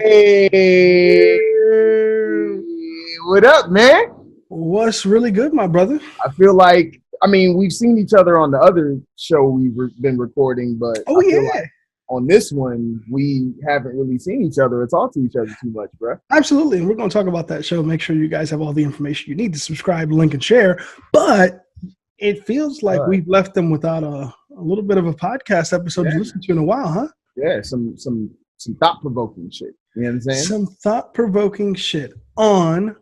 Hey, what up, man? What's really good, my brother? I feel like, we've seen each other on the other show we've been recording, but I feel like on this one, we haven't really seen each other or talked to each other too much, bro. Absolutely. And we're going to talk about that show. Make sure you guys have all the information you need to subscribe, link, and share. But it feels like we've left them without a little bit of a podcast episode to listen to in a while, huh? Yeah, some thought-provoking shit. You know what I'm saying? Some thought-provoking shit on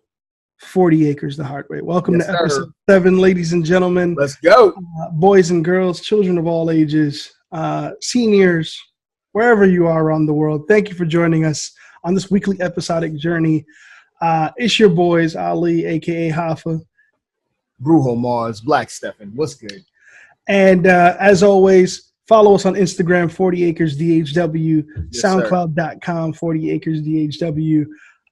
40 Acres the Hard Way. Welcome to episode 7, ladies and gentlemen. Let's go. Boys and girls, children of all ages, seniors, wherever you are around the world. Thank you for joining us on this weekly episodic journey. It's your boys, Ali, a.k.a. Hoffa. Brujo Mars, Black Stephan. What's good? And as always, follow us on Instagram, 40 Acres DHW, SoundCloud.com, 40 Acres DHW.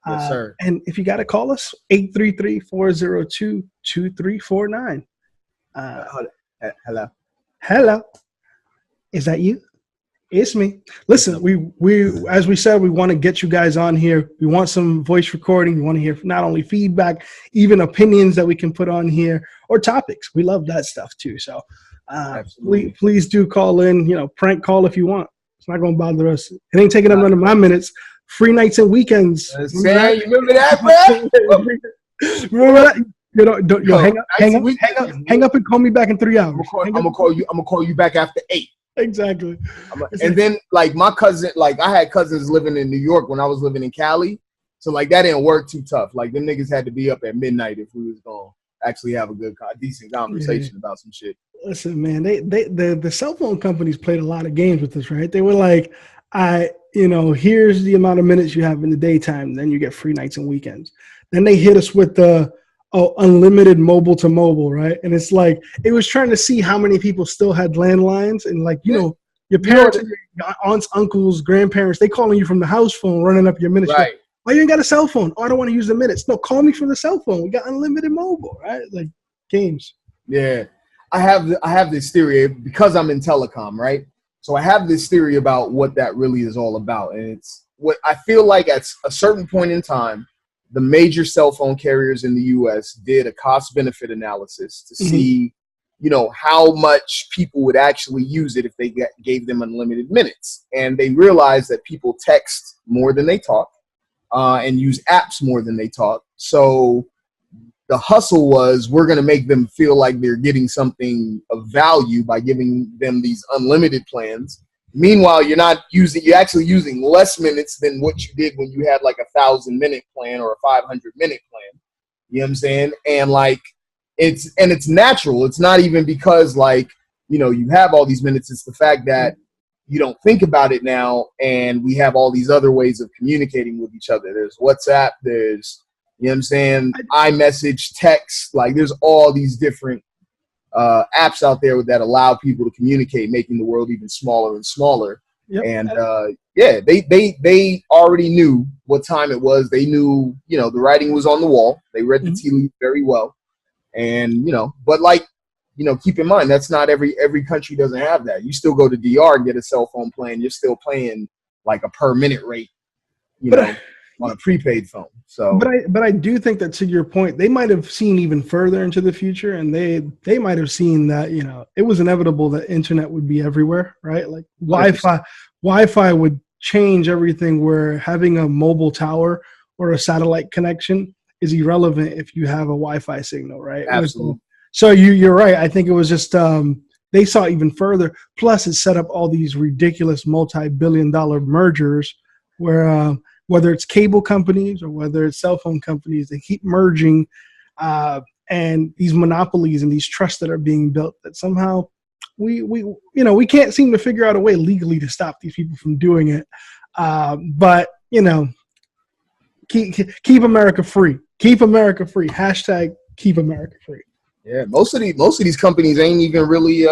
Yes, sir. And if you got to call us, 833-402-2349. Hello. Is that you? It's me. Listen, we as we said, we want to get you guys on here. We want some voice recording. We want to hear not only feedback, even opinions that we can put on here or topics. We love that stuff too. So please do call in, prank call if you want. It's not going to bother us. It ain't taking up none of my minutes. Free nights and weekends. You remember that, bro? Remember that? Hang up and call me back in 3 hours. I'm gonna call you back after 8. Exactly. And then my cousin, I had cousins living in New York when I was living in Cali. So that didn't work too tough. Them niggas had to be up at midnight if we was gonna actually have a decent conversation about some shit. Listen, man, the cell phone companies played a lot of games with us, right? They were like, here's the amount of minutes you have in the daytime, then you get free nights and weekends. Then they hit us with the unlimited mobile to mobile, right? And it's like it was trying to see how many people still had landlines, and your parents, your aunts, uncles, grandparents, they calling you from the house phone, running up your minutes. Right. Why you ain't got a cell phone? Oh, I don't want to use the minutes. No, call me from the cell phone. We got unlimited mobile, right? Like games. Yeah, I have this theory because I'm in telecom, right? So I have this theory about what that really is all about, and it's what I feel like at a certain point in time. The major cell phone carriers in the U.S. did a cost-benefit analysis to see, how much people would actually use it if they gave them unlimited minutes. And they realized that people text more than they talk and use apps more than they talk. So the hustle was, we're going to make them feel like they're getting something of value by giving them these unlimited plans. Meanwhile, you're actually using less minutes than what you did when you had 1,000-minute plan or a 500-minute plan. You know what I'm saying? And it's natural. It's not even because you have all these minutes. It's the fact that you don't think about it now, and we have all these other ways of communicating with each other. There's WhatsApp. There's, iMessage, text. There's all these different apps out there that allow people to communicate, making the world even smaller and smaller. Yep. And they already knew what time it was. They knew, the writing was on the wall. They read the tea leaf very well. And, keep in mind, that's not every country doesn't have that. You still go to DR and get a cell phone plan. You're still paying a per minute rate, on a prepaid phone. So, but I do think that, to your point, they might have seen even further into the future, and they might have seen that it was inevitable that internet would be everywhere, right? Wi-Fi would change everything, where having a mobile tower or a satellite connection is irrelevant if you have a Wi-Fi signal, right? Absolutely. So you're right. I think it was just they saw even further. Plus, it set up all these ridiculous multi-billion-dollar mergers where. Whether it's cable companies or whether it's cell phone companies, they keep merging, and these monopolies and these trusts that are being built that somehow we can't seem to figure out a way legally to stop these people from doing it. But keep America free. Keep America free. Hashtag keep America free. Yeah, most of these companies ain't even really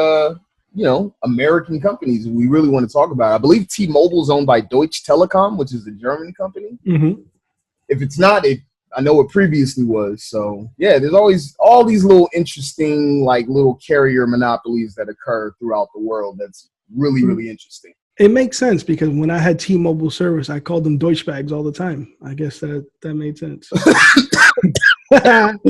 American companies we really want to talk about. I believe T-Mobile is owned by Deutsche Telekom, which is a German company. Mm-hmm. If it's not, I know it previously was. So, yeah, there's always all these little interesting, little carrier monopolies that occur throughout the world. That's really, really interesting. It makes sense because when I had T-Mobile service, I called them Deutschbags all the time. I guess that made sense. That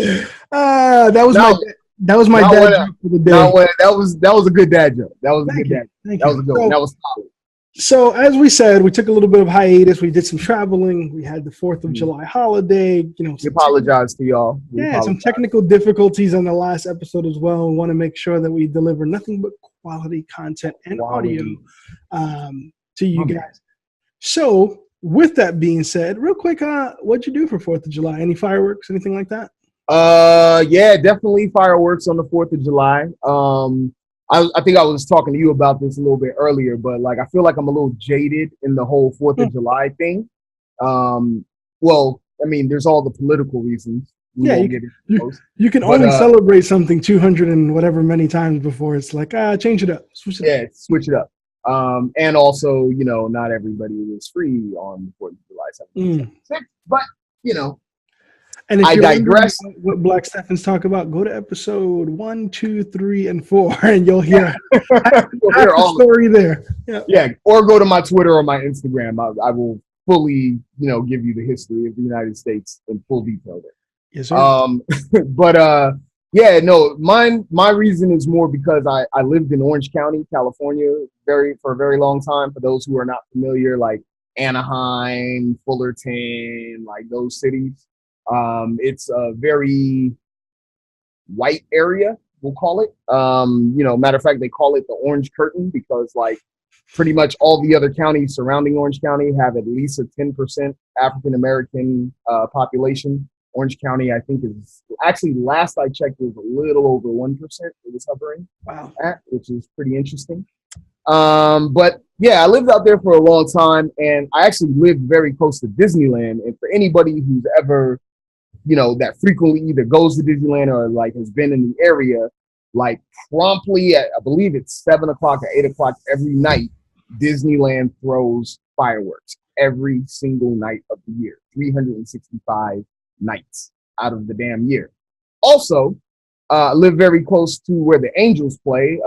was my dad joke for the day. That was a good dad joke. That was a good dad joke. That was a good one. That was solid. So as we said, we took a little bit of hiatus. We did some traveling. We had the 4th of July holiday. You know, we apologize to y'all. Some technical difficulties on the last episode as well. We want to make sure that we deliver nothing but quality content and audio to you guys. So with that being said, real quick, what'd you do for 4th of July? Any fireworks, anything like that? Yeah, definitely fireworks on the 4th of July. I think I was talking to you about this a little bit earlier, but like I feel like I'm a little jaded in the whole 4th of July thing. Well, I mean, there's all the political reasons. You can only celebrate something 200 and whatever many times before it's like, change it up. Switch it up. And also, you know, not everybody is free on the 4th of July 1776, but you know. And if I digress. What Black Stephans talk about, go to episode 1, 2, 3, and 4, and you'll hear, all the story there. Yeah, or go to my Twitter or my Instagram. I will fully, you know, give you the history of the United States in full detail there. Yes, sir. But yeah, no, my reason is more because I lived in Orange County, California, for a very long time. For those who are not familiar, like Anaheim, Fullerton, like those cities. It's a very white area, we'll call it. You know, matter of fact, they call it the Orange Curtain because like pretty much all the other counties surrounding Orange County have at least a 10% African American population. Orange County, I think, is actually, last I checked, was a little over 1%. It was hovering at, which is pretty interesting. But yeah, I lived out there for a long time, and I actually lived very close to Disneyland. And for anybody who's ever, you know, that frequently either goes to Disneyland or like has been in the area, like promptly at, I believe it's 7 o'clock or 8 o'clock every night, Disneyland throws fireworks every single night of the year, 365 nights out of the damn year. Also, live very close to where the Angels play,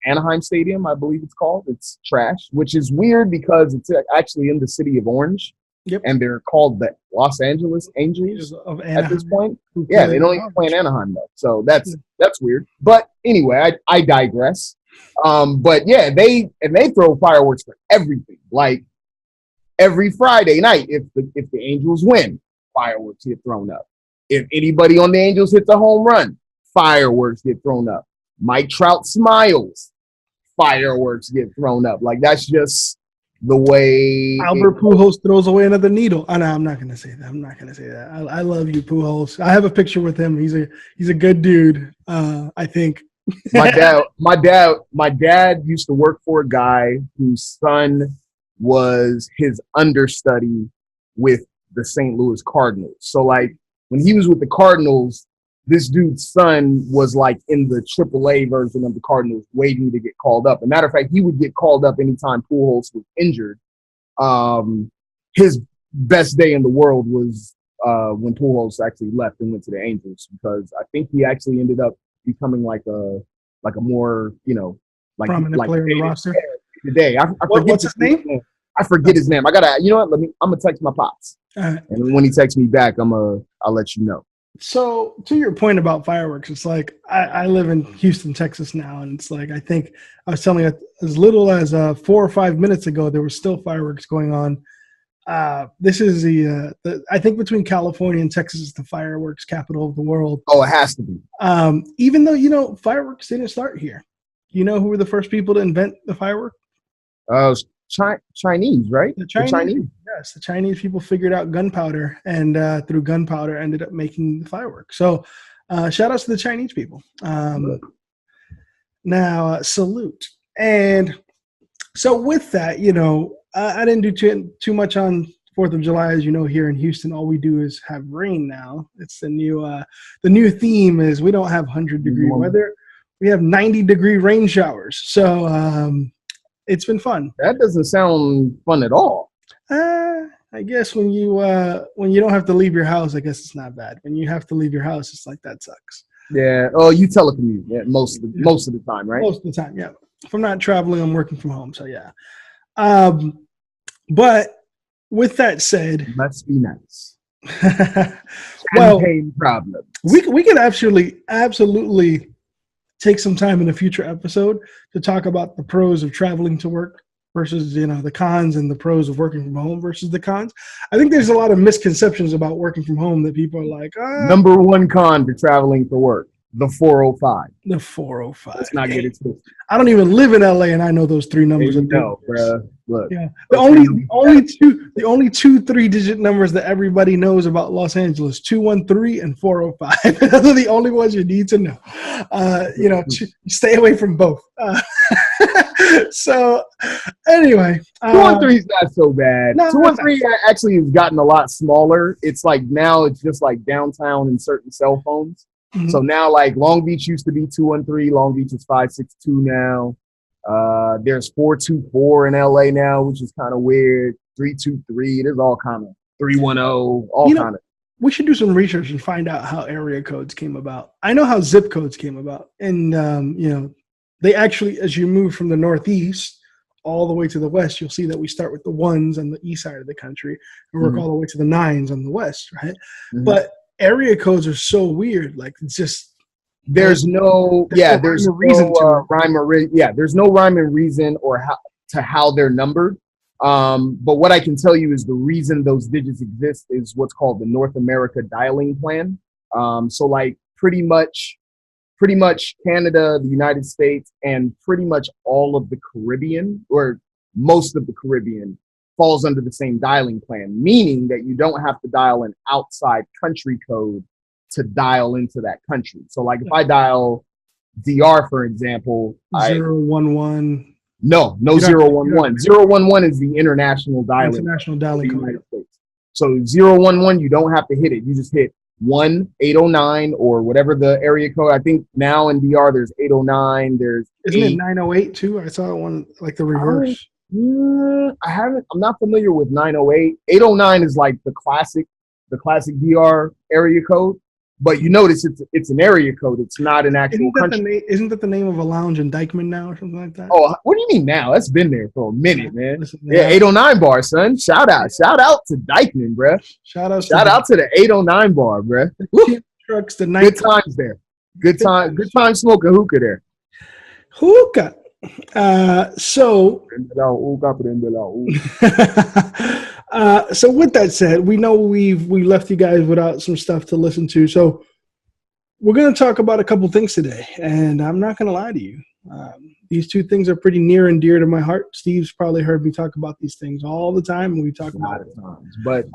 Anaheim Stadium, I believe it's called. It's trash, which is weird because it's actually in the city of Orange. Yep. And they're called the Los Angeles Angels at this point. Yeah, they don't even play in Anaheim though. So that's weird. But anyway, I digress. But yeah, they throw fireworks for everything. Like every Friday night, if the Angels win, fireworks get thrown up. If anybody on the Angels hits a home run, fireworks get thrown up. Mike Trout smiles, fireworks get thrown up. Like that's just the way Albert Pujols throws away another needle. Oh, no, I'm not gonna say that. I love you, Pujols. I have a picture with him. He's a good dude. I think. my dad used to work for a guy whose son was his understudy with the St. Louis Cardinals. So like when he was with the Cardinals, this dude's son was like in the AAA version of the Cardinals waiting to get called up. As a matter of fact, he would get called up anytime Pujols was injured. His best day in the world was when Pujols actually left and went to the Angels, because I think he actually ended up becoming like a more, you know, like prominent player in the roster today. What's his name? I forget his name. I gotta, you know what? I'm gonna text my pops, and when he texts me back, I'll let you know. So to your point about fireworks, it's like I live in Houston, Texas now, and it's like I think I was telling you as little as 4 or 5 minutes ago there were still fireworks going on. This is the I think between California and Texas is the fireworks capital of the world. Oh, it has to be. Even though, you know, fireworks didn't start here. You know who were the first people to invent the firework? Chinese, right? The Chinese. Yes, the Chinese people figured out gunpowder, and through gunpowder ended up making the fireworks. So shout outs to the Chinese people. Now, salute. And so with that, you know, I didn't do too much on 4th of July. As you know, here in Houston, all we do is have rain now. It's the new theme is we don't have 100-degree weather. We have 90-degree rain showers. So it's been fun. That doesn't sound fun at all. I guess when you don't have to leave your house, I guess it's not bad. When you have to leave your house, it's like that sucks. Yeah. Oh, you telecommute. Yeah, most of the time, right? Most of the time, yeah. If I'm not traveling, I'm working from home. So yeah. But with that said, Must be nice. well, Champagne problems. we could absolutely take some time in a future episode to talk about the pros of traveling to work versus, the cons, and the pros of working from home versus the cons. I think there's a lot of misconceptions about working from home that people are like, Number one con to traveling for work, the 405. The 405. Let's not get it twisted. I don't even live in LA, and I know those three numbers. Bro. Look. Yeah. The only two 3-digit numbers that everybody knows about Los Angeles: 213 and 405. Those are the only ones you need to know. Stay away from both. So anyway, 213 is not so bad. 213 actually has gotten a lot smaller. It's like now it's just like downtown in certain cell phones. Mm-hmm. So now, like, Long Beach used to be 213. Long Beach is 562 now. There's 424 in LA now, which is kind of weird. 323. There's all kind of 310. All kind of. We should do some research and find out how area codes came about. I know how zip codes came about, and they actually, as you move from the Northeast all the way to the West, you'll see that we start with the ones on the east side of the country and work all the way to the nines on the West, right? Mm-hmm. But area codes are so weird. Like, it's just there's no reason to rhyme or there's no rhyme and reason or how they're numbered. But what I can tell you is the reason those digits exist is what's called the North America dialing plan. So like pretty much Canada, the United States, and pretty much all of the Caribbean, or most of the Caribbean, falls under the same dialing plan, meaning that you don't have to dial an outside country code to dial into that country. So like if I dial DR, for example, 011. No 011. 011 is the international dialing. International dialing code. So 011, you don't have to hit it. You just hit 1-809 or whatever the area code. I think now in DR there's 809. Isn't it 908 too? I saw one like the reverse. I'm not familiar with 908. 809 is like the classic DR area code. But you notice it's an area code. It's not an actual country. Isn't that the name of a lounge in Dykeman now or something like that? Oh, what do you mean now? That's been there for a minute, man. Listen, 809 bar, son. Shout out to Dykeman, bruh. Shout out to the 809 bar, bruh. Trucks, the good times there. Good time smoking hookah there. Hookah. So with that said, we know we left you guys without some stuff to listen to. So we're going to talk about a couple things today, and I'm not going to lie to you. These two things are pretty near and dear to my heart. Steve's probably heard me talk about these things all the time, and we talk about it times. But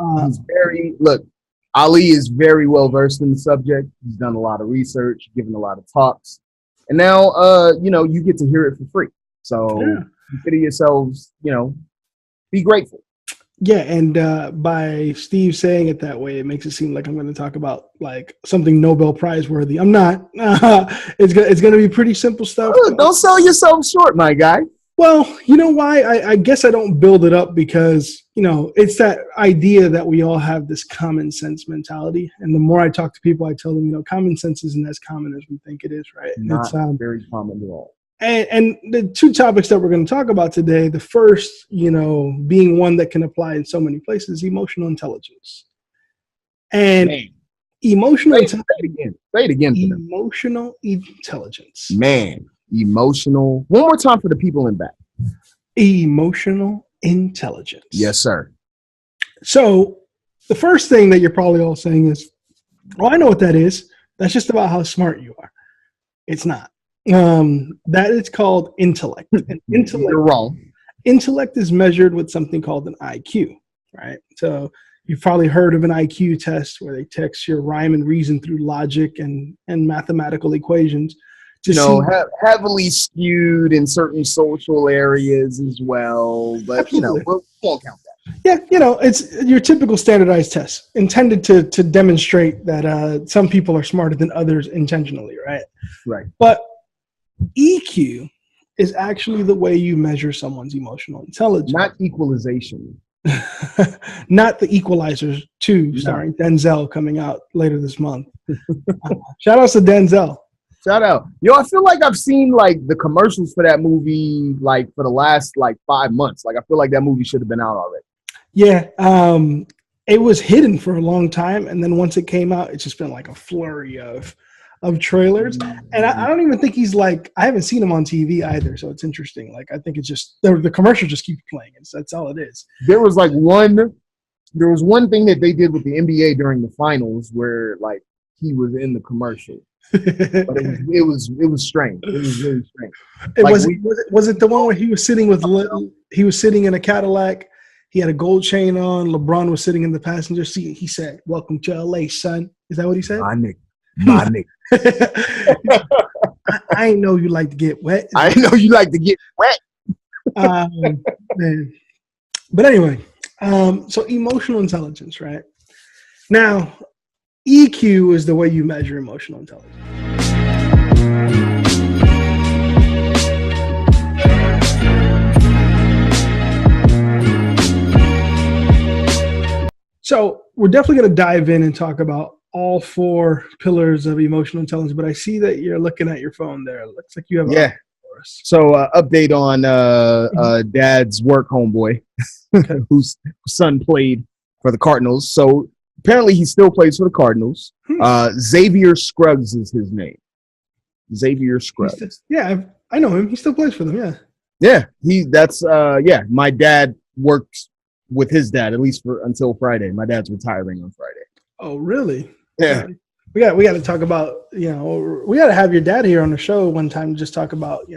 Ali is very well versed in the subject. He's done a lot of research, given a lot of talks. And now, you get to hear it for free. So consider yourselves, be grateful. Yeah, and by Steve saying it that way, it makes it seem like I'm going to talk about like something Nobel Prize worthy. I'm not. It's going to be pretty simple stuff. Don't sell yourself short, my guy. Well, you know why? I guess I don't build it up because, it's that idea that we all have this common sense mentality. And the more I talk to people, I tell them, common sense isn't as common as we think it is, right? Not very common at all. And the two topics that we're going to talk about today, the first, being one that can apply in so many places, emotional intelligence. And emotional intelligence. Say it again. Emotional intelligence. Man, emotional. One more time for the people in back. Emotional intelligence. Yes, sir. So the first thing that you're probably all saying is, well, I know what that is. That's just about how smart you are. It's not. That is called intellect. And You're wrong. Intellect is measured with something called an IQ, right? So you've probably heard of an IQ test where they test your rhyme and reason through logic and mathematical equations. Heavily skewed in certain social areas as well, but we won't count that. Yeah, it's your typical standardized test intended to demonstrate that some people are smarter than others intentionally, right? Right. But EQ is actually the way you measure someone's emotional intelligence. Not equalization. Not The Equalizer 2, starring Denzel, coming out later this month. Shout out to Denzel. Shout out. Yo, I feel like I've seen like the commercials for that movie like for the last like 5 months. Like I feel like that movie should have been out already. Yeah. It was hidden for a long time, and then once it came out, it's just been like a flurry of trailers. And I don't even think he's like, I haven't seen him on TV either, so it's interesting. Like I think it's just the commercial just keeps playing, and so that's all it is. There was one thing that they did with the NBA during the finals where like he was in the commercial. But it was strange. It was really strange. Was it the one where he was sitting in a Cadillac? He had a gold chain on. LeBron was sitting in the passenger seat. He said, "Welcome to LA, son." Is that what he said? My nigga. I know you like to get wet. I know you like to get wet. Man. But anyway, so emotional intelligence, right? Now, EQ is the way you measure emotional intelligence. So we're definitely going to dive in and talk about all 4 pillars of emotional intelligence, but I see that you're looking at your phone there. It looks like you have a for us. So update on Dad's work homeboy, whose son played for the Cardinals. So apparently he still plays for the Cardinals. Xavier Scruggs is his name. Xavier Scruggs. Yeah, I know him. He still plays for them, yeah. My dad works with his dad, at least until Friday. My dad's retiring on Friday. Oh, really? Yeah. We got to talk about, we got to have your dad here on the show one time to just talk about,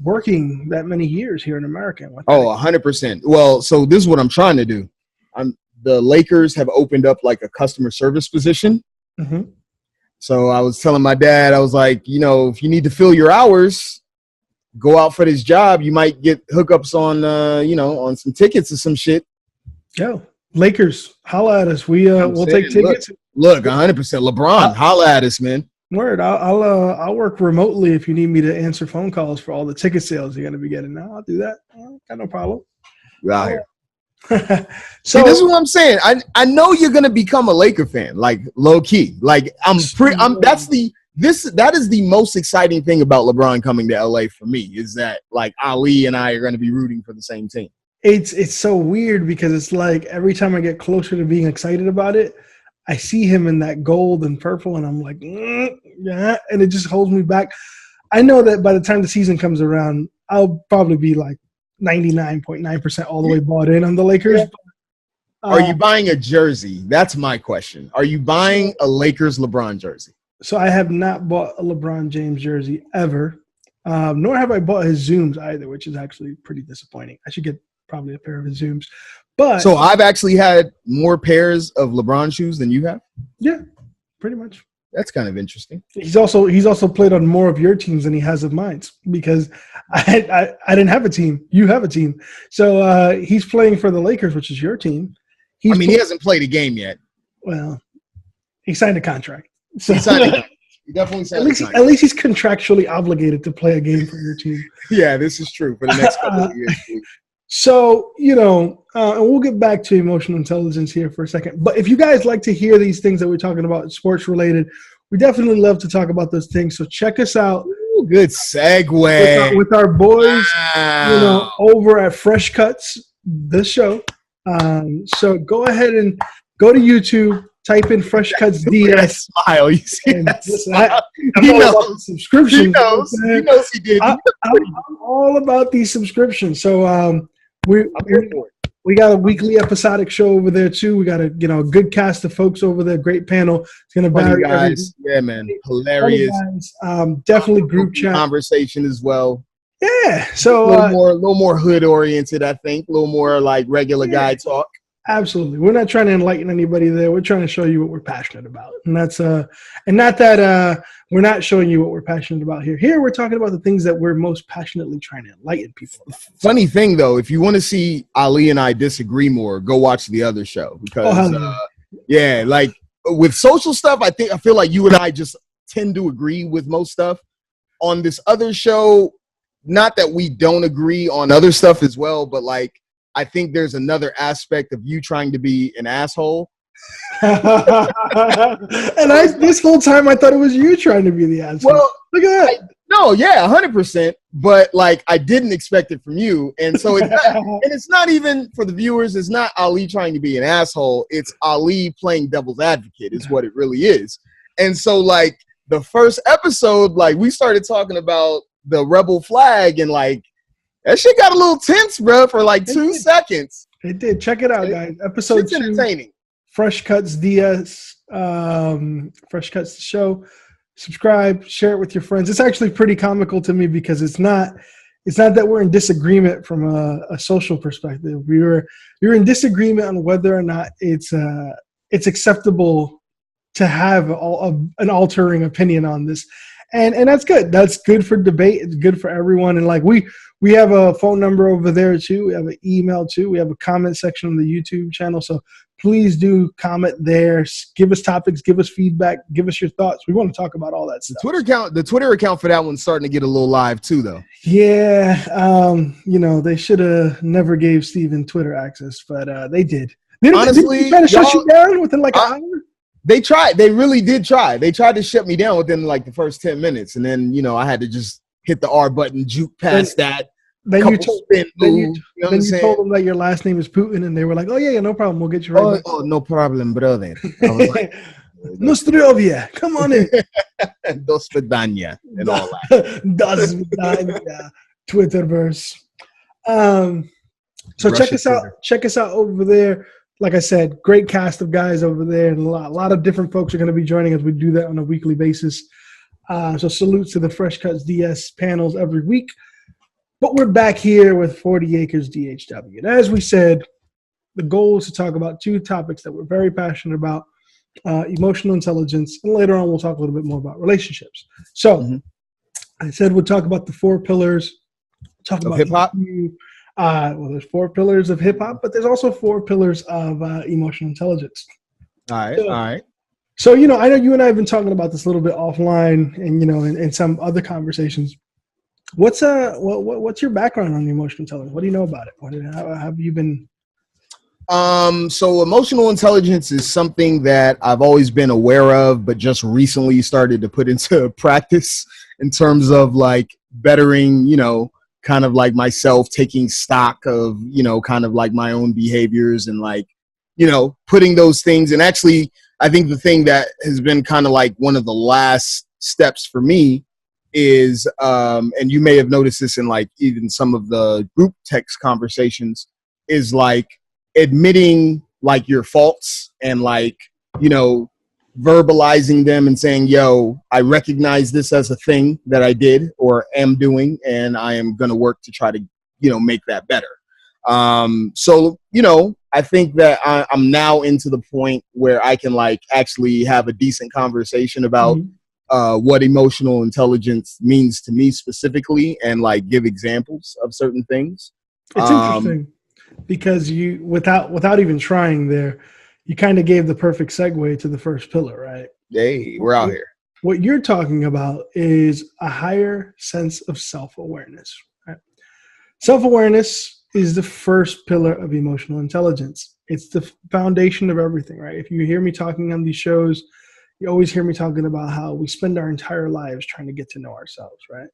working that many years here in America. 100%. Well, so this is what I'm trying to do. The Lakers have opened up like a customer service position. Mm-hmm. So I was telling my dad, I was like, if you need to fill your hours, go out for this job. You might get hookups on, on some tickets or some shit. Yo, Lakers, holla at us. We'll take tickets. Look, 100%. LeBron, holla at us, man. Word. I'll work remotely if you need me to answer phone calls for all the ticket sales you're gonna be getting. Now I'll do that. Got no problem. We're out here. So see, this is what I'm saying. I know you're gonna become a Laker fan, like low key. Like that is the most exciting thing about LeBron coming to LA for me, is that like Ali and I are gonna be rooting for the same team. It's so weird because it's like every time I get closer to being excited about it, I see him in that gold and purple, and I'm like, yeah, and it just holds me back. I know that by the time the season comes around, I'll probably be like 99.9% all the way bought in on the Lakers. Yeah. Are you buying a jersey? That's my question. Are you buying a Lakers LeBron jersey? So I have not bought a LeBron James jersey ever, nor have I bought his Zooms either, which is actually pretty disappointing. I should get probably a pair of his Zooms. But so I've actually had more pairs of LeBron shoes than you have? Yeah, pretty much. That's kind of interesting. He's also played on more of your teams than he has of mine, because I didn't have a team. You have a team. So he's playing for the Lakers, which is your team. He hasn't played a game yet. Well, he signed a contract. So he definitely signed a contract. At least he's contractually obligated to play a game for your team. Yeah, this is true for the next couple of years. So, and we'll get back to emotional intelligence here for a second. But if you guys like to hear these things that we're talking about, sports related, we definitely love to talk about those things. So check us out. Ooh, good segue. With our boys, over at Fresh Cuts, the show. So go ahead and go to YouTube, type in Fresh Cuts DS. Smile. You see that smile? I'm all about the subscription. He knows he did. I'm all about these subscriptions. So we got a weekly episodic show over there too. We got a good cast of folks over there. Great panel. It's gonna vary. Guys, yeah, man, hilarious. Definitely group chat conversation as well. Yeah, so a little more hood oriented. I think a little more like regular guy talk. Absolutely, we're not trying to enlighten anybody there. We're trying to show you what we're passionate about, and that's and not that we're not showing you what we're passionate about here. Here, we're talking about the things that we're most passionately trying to enlighten people about. Funny thing, though, if you want to see Ali and I disagree more, go watch the other show because, like with social stuff, I feel like you and I just tend to agree with most stuff. On this other show, not that we don't agree on other stuff as well, but like I think there's another aspect of you trying to be an asshole. And this whole time I thought it was you trying to be the asshole. Well, Look at that. No, yeah, 100%. But like, I didn't expect it from you, and so it's not, and it's not even for the viewers. It's not Ali trying to be an asshole. It's Ali playing devil's advocate, is what it really is. And so, like, the first episode, like, we started talking about the rebel flag, and like, that shit got a little tense, bro, for like 2 seconds. It did. Check it out, guys. Episode 2, entertaining. Fresh Cuts DS, Fresh Cuts the show. Subscribe, share it with your friends. It's actually pretty comical to me because it's not that we're in disagreement from a social perspective. We were in disagreement on whether or not it's acceptable to have an altering opinion on this, and that's good. That's good for debate. It's good for everyone. And like we have a phone number over there too. We have an email too. We have a comment section on the YouTube channel. So please do comment there. Give us topics. Give us feedback. Give us your thoughts. We want to talk about all that stuff. The Twitter account for that one's starting to get a little live too, though. Yeah, they should have never gave Steven Twitter access, but they did. Honestly, did they try to shut you down within like an hour? They tried. They really did try. They tried to shut me down within like the first 10 minutes, and then I had to just hit the R button, juke past that. Then you told them that your last name is Putin, and they were like, "Oh yeah, no problem. We'll get you right back." Oh, no problem, brother. I was like, Nostrovia, come on in. Do svidania and all that. Do svidania, Twitterverse. So check us out. Check us out over there. Like I said, great cast of guys over there, and a lot of different folks are going to be joining us. We do that on a weekly basis. So salutes to the Fresh Cuts DS panels every week. But we're back here with 40 Acres DHW. And as we said, the goal is to talk about 2 topics that we're very passionate about, emotional intelligence, and later on we'll talk a little bit more about relationships. So I said we'll talk about the 4 pillars. Talk about hip-hop. Well, there's 4 pillars of hip-hop, but there's also 4 pillars of emotional intelligence. All right. So, I know you and I have been talking about this a little bit offline and, in some other conversations. What's your background on emotional intelligence? What do you know about it? How have you been? So emotional intelligence is something that I've always been aware of, but just recently started to put into practice in terms of like bettering, kind of like myself, taking stock of, kind of like my own behaviors and like, putting those things. And actually, I think the thing that has been kind of like one of the last steps for me is, and you may have noticed this in like even some of the group text conversations, is like admitting like your faults and like, verbalizing them and saying, yo, I recognize this as a thing that I did or am doing, and I am going to work to try to, make that better. So, I think that I'm now into the point where I can like actually have a decent conversation about what emotional intelligence means to me specifically and like give examples of certain things. It's interesting because you, without even trying there, you kind of gave the perfect segue to the first pillar, right? Hey, we're out here. What you're talking about is a higher sense of self-awareness, right? Self-awareness is the first pillar of emotional intelligence. It's the foundation of everything, right? If you hear me talking on these shows, you always hear me talking about how we spend our entire lives trying to get to know ourselves, right?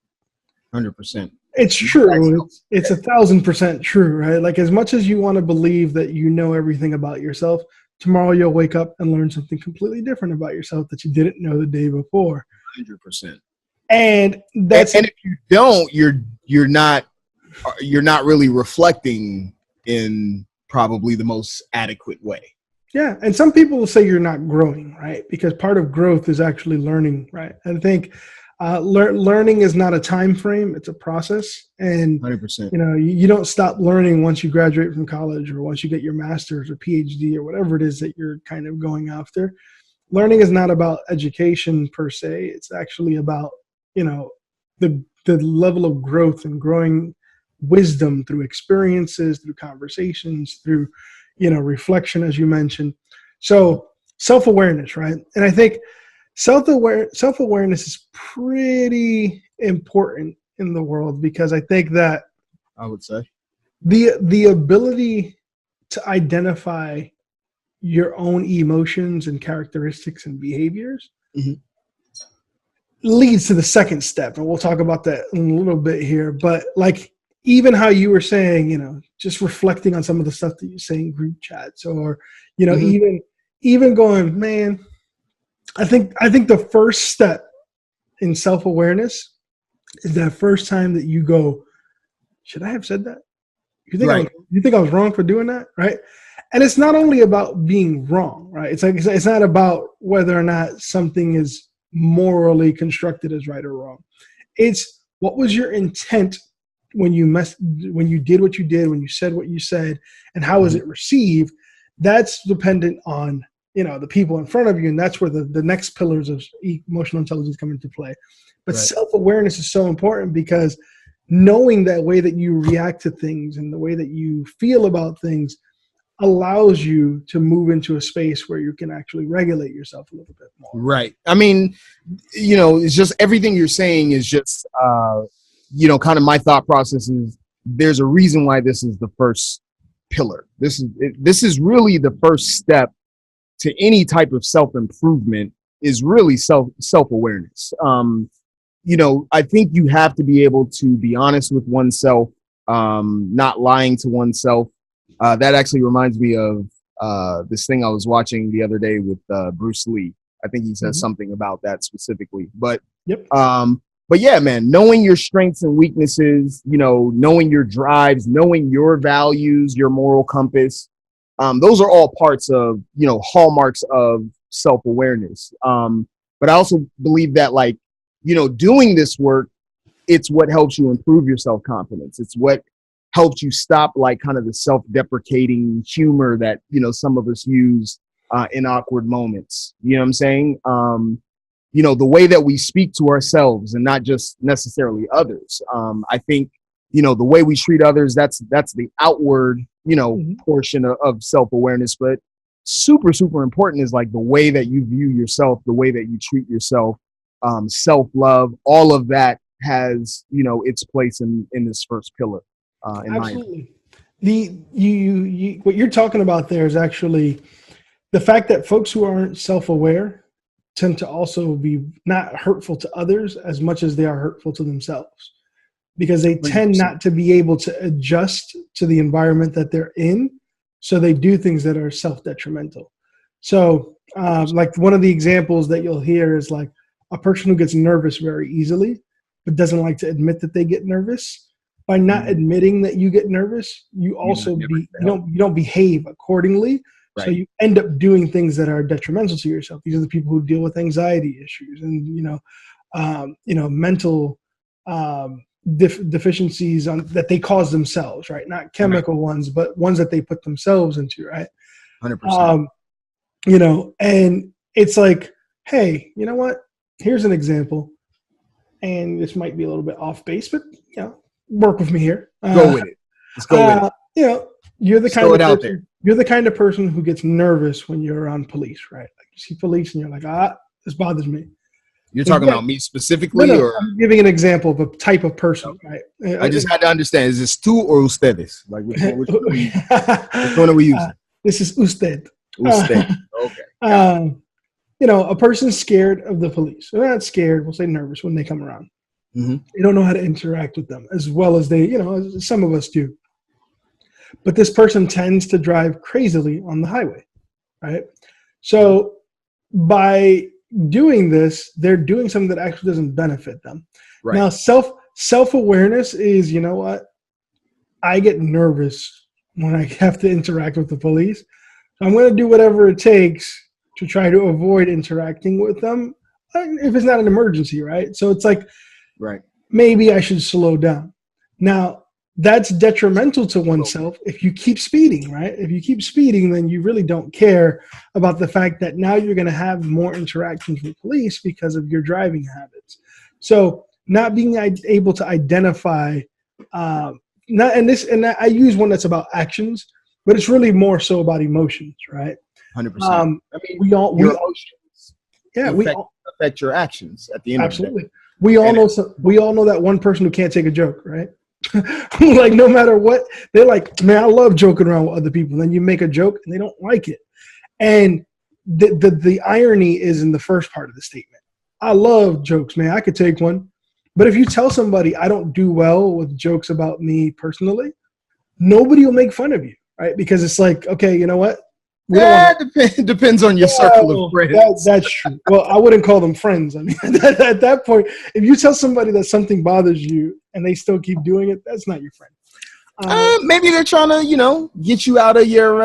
100%. It's true. It's 1,000% true, right? Like as much as you want to believe that you know everything about yourself, tomorrow you'll wake up and learn something completely different about yourself that you didn't know the day before. 100%. And and if you don't, you're not really reflecting in probably the most adequate way. Yeah, and some people will say you're not growing, right? Because part of growth is actually learning, right? And I think learning is not a time frame; it's a process. And 100%. You don't stop learning once you graduate from college or once you get your master's or PhD or whatever it is that you're kind of going after. Learning is not about education per se; it's actually about the level of growth and growing wisdom through experiences, through conversations, through reflection, as you mentioned. So self-awareness, right? And I think self-awareness is pretty important in the world because I think that I would say the ability to identify your own emotions and characteristics and behaviors leads to the second step, and we'll talk about that in a little bit here. But like, even how you were saying, just reflecting on some of the stuff that you say in group chats, or even going, man, I think the first step in self-awareness is that first time that you go, should I have said that? You think I was wrong for doing that, right? And it's not only about being wrong, right? It's like, it's not about whether or not something is morally constructed as right or wrong. It's, what was your intent when you did what you did, when you said what you said, and how was it received? That's dependent on, the people in front of you, and that's where the next pillars of emotional intelligence come into play. But self-awareness is so important, because knowing that way that you react to things and the way that you feel about things allows you to move into a space where you can actually regulate yourself a little bit more. Right. I mean, it's just everything you're saying is just, kind of my thought process is, there's a reason why this is the first pillar. This is really the first step to any type of self-improvement, is really self-awareness. I think you have to be able to be honest with oneself, not lying to oneself. That actually reminds me of this thing I was watching the other day with Bruce Lee. I think he says something about that specifically. But but yeah, man, knowing your strengths and weaknesses, knowing your drives, knowing your values, your moral compass, those are all parts of, hallmarks of self-awareness. But I also believe that, like, doing this work, it's what helps you improve your self-confidence. It's what helps you stop, like, kind of the self-deprecating humor that, some of us use in awkward moments. You know what I'm saying? The way that we speak to ourselves and not just necessarily others. I think, the way we treat others, that's the outward, portion of self-awareness. But super, super important is, like, the way that you view yourself, the way that you treat yourself, self-love, all of that has, its place in this first pillar. Absolutely. What you're talking about there is actually the fact that folks who aren't self-aware tend to also be not hurtful to others as much as they are hurtful to themselves, because they tend 100%. Not to be able to adjust to the environment that they're in. So they do things that are self-detrimental. So like, one of the examples that you'll hear is, like, a person who gets nervous very easily, but doesn't like to admit that they get nervous. By not admitting that you get nervous, you also you don't behave accordingly. Right. So you end up doing things that are detrimental to yourself. These are the people who deal with anxiety issues and mental deficiencies that they cause themselves, right? Not chemical ones, but ones that they put themselves into, right? 100%. And it's like, hey, you know what? Here's an example, and this might be a little bit off base, but work with me here. Go with it. Let's go with it. You're the kind of person who gets nervous when you're around police, right? Like, you see police and you're like, this bothers me. You're talking about me specifically? No, or I'm giving an example of a type of person, right? I just had to understand, is this tú or ustedes? Like, which one are we using? This is usted. Usted. Okay. A person's scared of the police. They're not scared, we'll say nervous when they come around. They don't know how to interact with them as well as they, as some of us do. But this person tends to drive crazily on the highway, right? So by doing this, they're doing something that actually doesn't benefit them. Right. Now, self-awareness is, I get nervous when I have to interact with the police. So I'm going to do whatever it takes to try to avoid interacting with them if it's not an emergency, right? So it's like, right, maybe I should slow down. Now, that's detrimental to oneself if you keep speeding, right? If you keep speeding, then you really don't care about the fact that now you're going to have more interactions with police because of your driving habits. So not being able to identify, I use one that's about actions, but it's really more so about emotions, right? 100%. I mean, your emotions affect your actions at the end absolutely. Of the day. We all know that one person who can't take a joke, right? Like, no matter what, they're like, man, I love joking around with other people. And then you make a joke and they don't like it. And the irony is in the first part of the statement. I love jokes, man. I could take one. But if you tell somebody I don't do well with jokes about me personally, nobody will make fun of you, right? Because it's like, okay, you know what? Depends on your circle of friends. That's true. Well, I wouldn't call them friends. I mean, at that point, if you tell somebody that something bothers you and they still keep doing it, that's not your friend. Maybe they're trying to, get you out of your,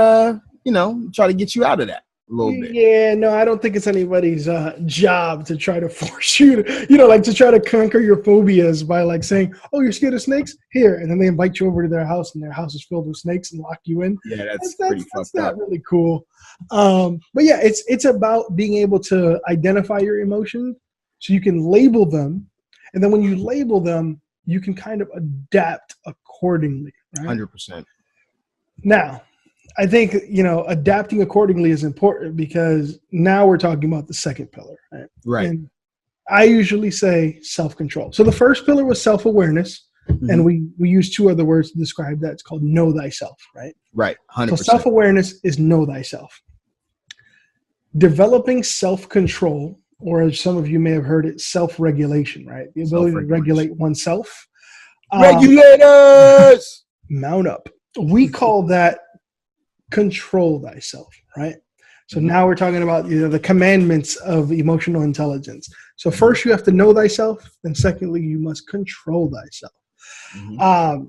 try to get you out of that a little bit. Yeah, no, I don't think it's anybody's job to try to force you to, like to try to conquer your phobias by like saying, oh, you're scared of snakes? Here. And then they invite you over to their house and their house is filled with snakes and lock you in. Yeah, that's pretty fucked that's up. not really cool. But yeah, it's about being able to identify your emotions so you can label them. And then when you label them, you can kind of adapt accordingly. Right? 100%. Now, I think, adapting accordingly is important because now we're talking about the second pillar. Right. And I usually say self-control. So the first pillar was self-awareness. Mm-hmm. And we use two other words to describe that. It's called know thyself, right? Right. 100%. So self-awareness is know thyself. Developing self-control, or as some of you may have heard it, self-regulation, right? The ability to regulate oneself. Regulators! Mount up. We call that control thyself, right? So now we're talking about the commandments of emotional intelligence. So first you have to know thyself, and secondly you must control thyself. Mm-hmm.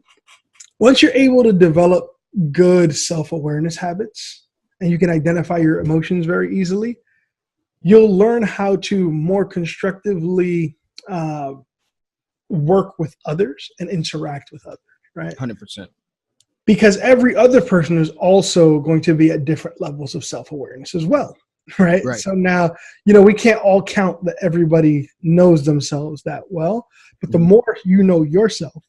Once you're able to develop good self-awareness habits and you can identify your emotions very easily, you'll learn how to more constructively work with others and interact with others, right? 100%. Because every other person is also going to be at different levels of self-awareness as well, right? So now, we can't all count that everybody knows themselves that well, but the more you know yourself,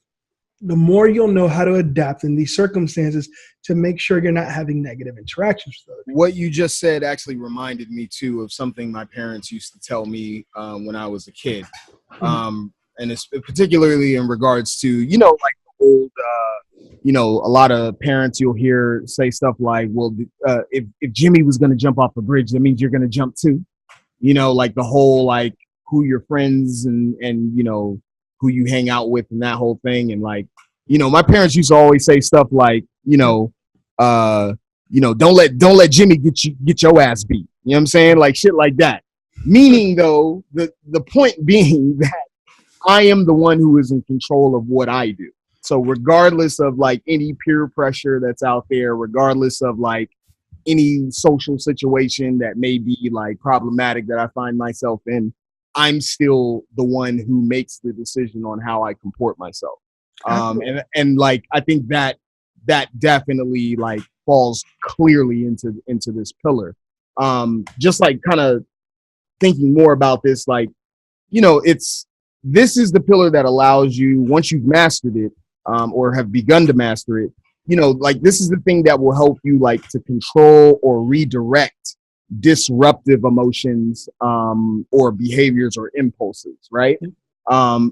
the more you'll know how to adapt in these circumstances to make sure you're not having negative interactions with other people. What you just said actually reminded me too of something my parents used to tell me when I was a kid. And it's particularly in regards to, like the old, a lot of parents you'll hear say stuff like, well, if Jimmy was going to jump off a bridge, that means you're going to jump too. Like the whole, like who your friends and who you hang out with and that whole thing. And like, my parents used to always say stuff like, don't let Jimmy get your ass beat. You know what I'm saying? Like shit like that. Meaning though, the point being that I am the one who is in control of what I do. So regardless of like any peer pressure that's out there, regardless of like any social situation that may be like problematic that I find myself in, I'm still the one who makes the decision on how I comport myself. And like, I think that definitely like falls clearly into this pillar. Just like kind of thinking more about this, like, this is the pillar that allows you, once you've mastered it, or have begun to master it, like this is the thing that will help you like to control or redirect disruptive emotions or behaviors or impulses, right?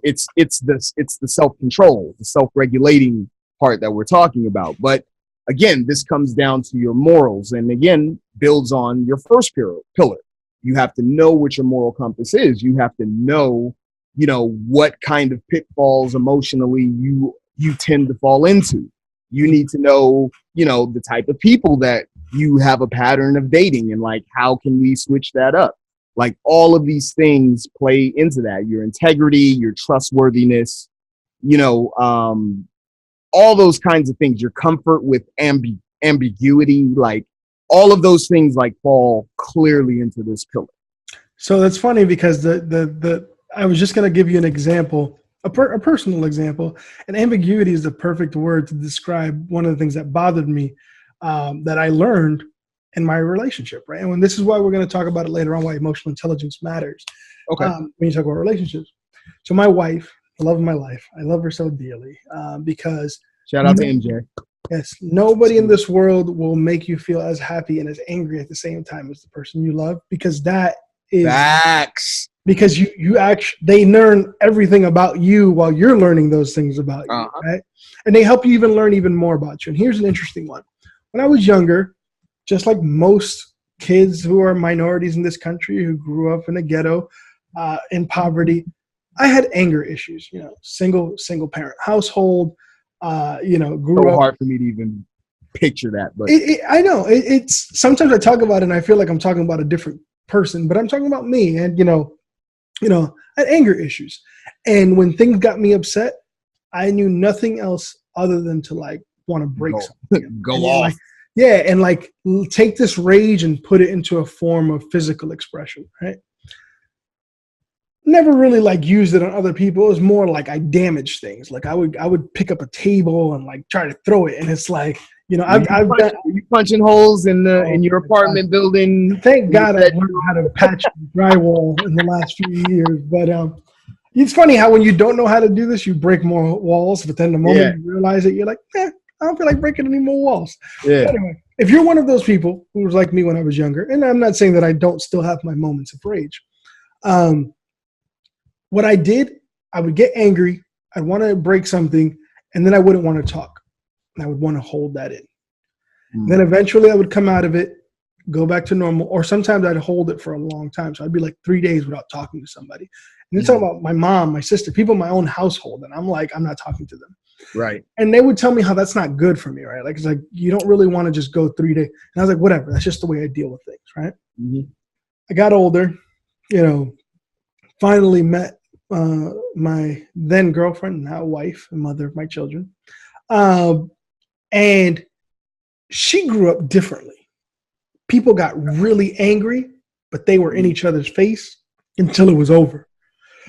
It's the self-control, the self-regulating part that we're talking about. But again, this comes down to your morals, and again builds on your first pillar. You have to know what your moral compass is. You have to know what kind of pitfalls emotionally you tend to fall into. You need to know, the type of people that you have a pattern of dating, and like, how can we switch that up? Like all of these things play into that. Your integrity, your trustworthiness, all those kinds of things, your comfort with ambiguity, like all of those things like fall clearly into this pillar. So that's funny because I was just going to give you an example, a personal example, and ambiguity is the perfect word to describe one of the things that bothered me that I learned in my relationship, right? And this is why we're going to talk about it later on, why emotional intelligence matters. Okay. When you talk about relationships. So my wife, the love of my life, I love her so dearly because shout out to MJ. Yes, nobody in this world will make you feel as happy and as angry at the same time as the person you love, because that is facts. Because they learn everything about you while you're learning those things about you, right? And they help you even learn even more about you. And here's an interesting one. When I was younger, just like most kids who are minorities in this country who grew up in a ghetto, in poverty. I had anger issues, single parent household, grew So up. hard for me to even picture that, but I know it's sometimes I talk about it and I feel like I'm talking about a different person, but I'm talking about me. And I had anger issues, and when things got me upset, I knew nothing else other than to like want to break something. Go and off. Take this rage and put it into a form of physical expression, right? Never really like used it on other people. It was more like I damaged things. Like I would pick up a table and like try to throw it, and it's like you punching holes in your apartment building. Thank God I learned how to patch drywall in the last few years. But it's funny how when you don't know how to do this, you break more walls. But then the moment you realize it, you're like, I don't feel like breaking any more walls. Yeah. Anyway, if you're one of those people who was like me when I was younger, and I'm not saying that I don't still have my moments of rage. What I did, I would get angry. I'd want to break something, and then I wouldn't want to talk. And I would want to hold that in. Then eventually I would come out of it, go back to normal, or sometimes I'd hold it for a long time. So I'd be like 3 days without talking to somebody. And it's talking about my mom, my sister, people in my own household. And I'm like, I'm not talking to them. Right. And they would tell me how that's not good for me, right? Like, it's like, you don't really want to just go 3 days. And I was like, whatever, that's just the way I deal with things, right? Mm-hmm. I got older, finally met my then girlfriend, now wife and mother of my children. And she grew up differently. People got really angry, but they were in each other's face until it was over.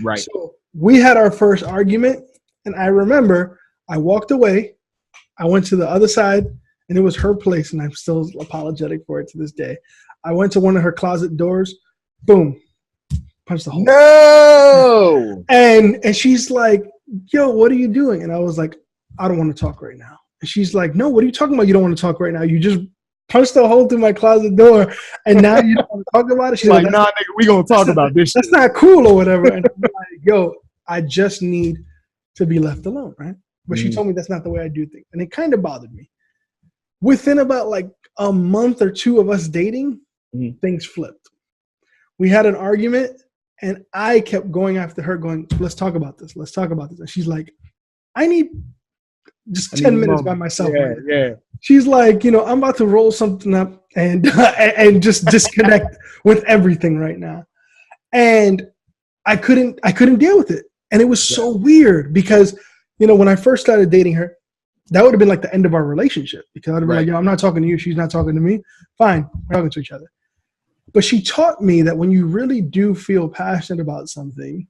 Right. So we had our first argument, and I remember I walked away. I went to the other side, and it was her place, and I'm still apologetic for it to this day. I went to one of her closet doors. Boom. Punched the hole. No. And she's like, yo, what are you doing? And I was like, I don't want to talk right now. And she's like, no, what are you talking about? You don't want to talk right now. You just punched a hole through my closet door, and now you don't want to talk about it? She's like, nah, nigga, we going to talk about this. That's not cool or whatever. And I'm like, yo, I just need to be left alone, right? But she told me that's not the way I do things. And it kind of bothered me. Within about like a month or two of us dating, things flipped. We had an argument, and I kept going after her going, let's talk about this. Let's talk about this. And she's like, I need just 10 minutes by myself. Yeah. She's like, I'm about to roll something up and just disconnect with everything right now. And I couldn't deal with it. And it was so weird because, when I first started dating her, that would have been like the end of our relationship because I'd be like, yo, I'm not talking to you. She's not talking to me. Fine. We're talking to each other. But she taught me that when you really do feel passionate about something,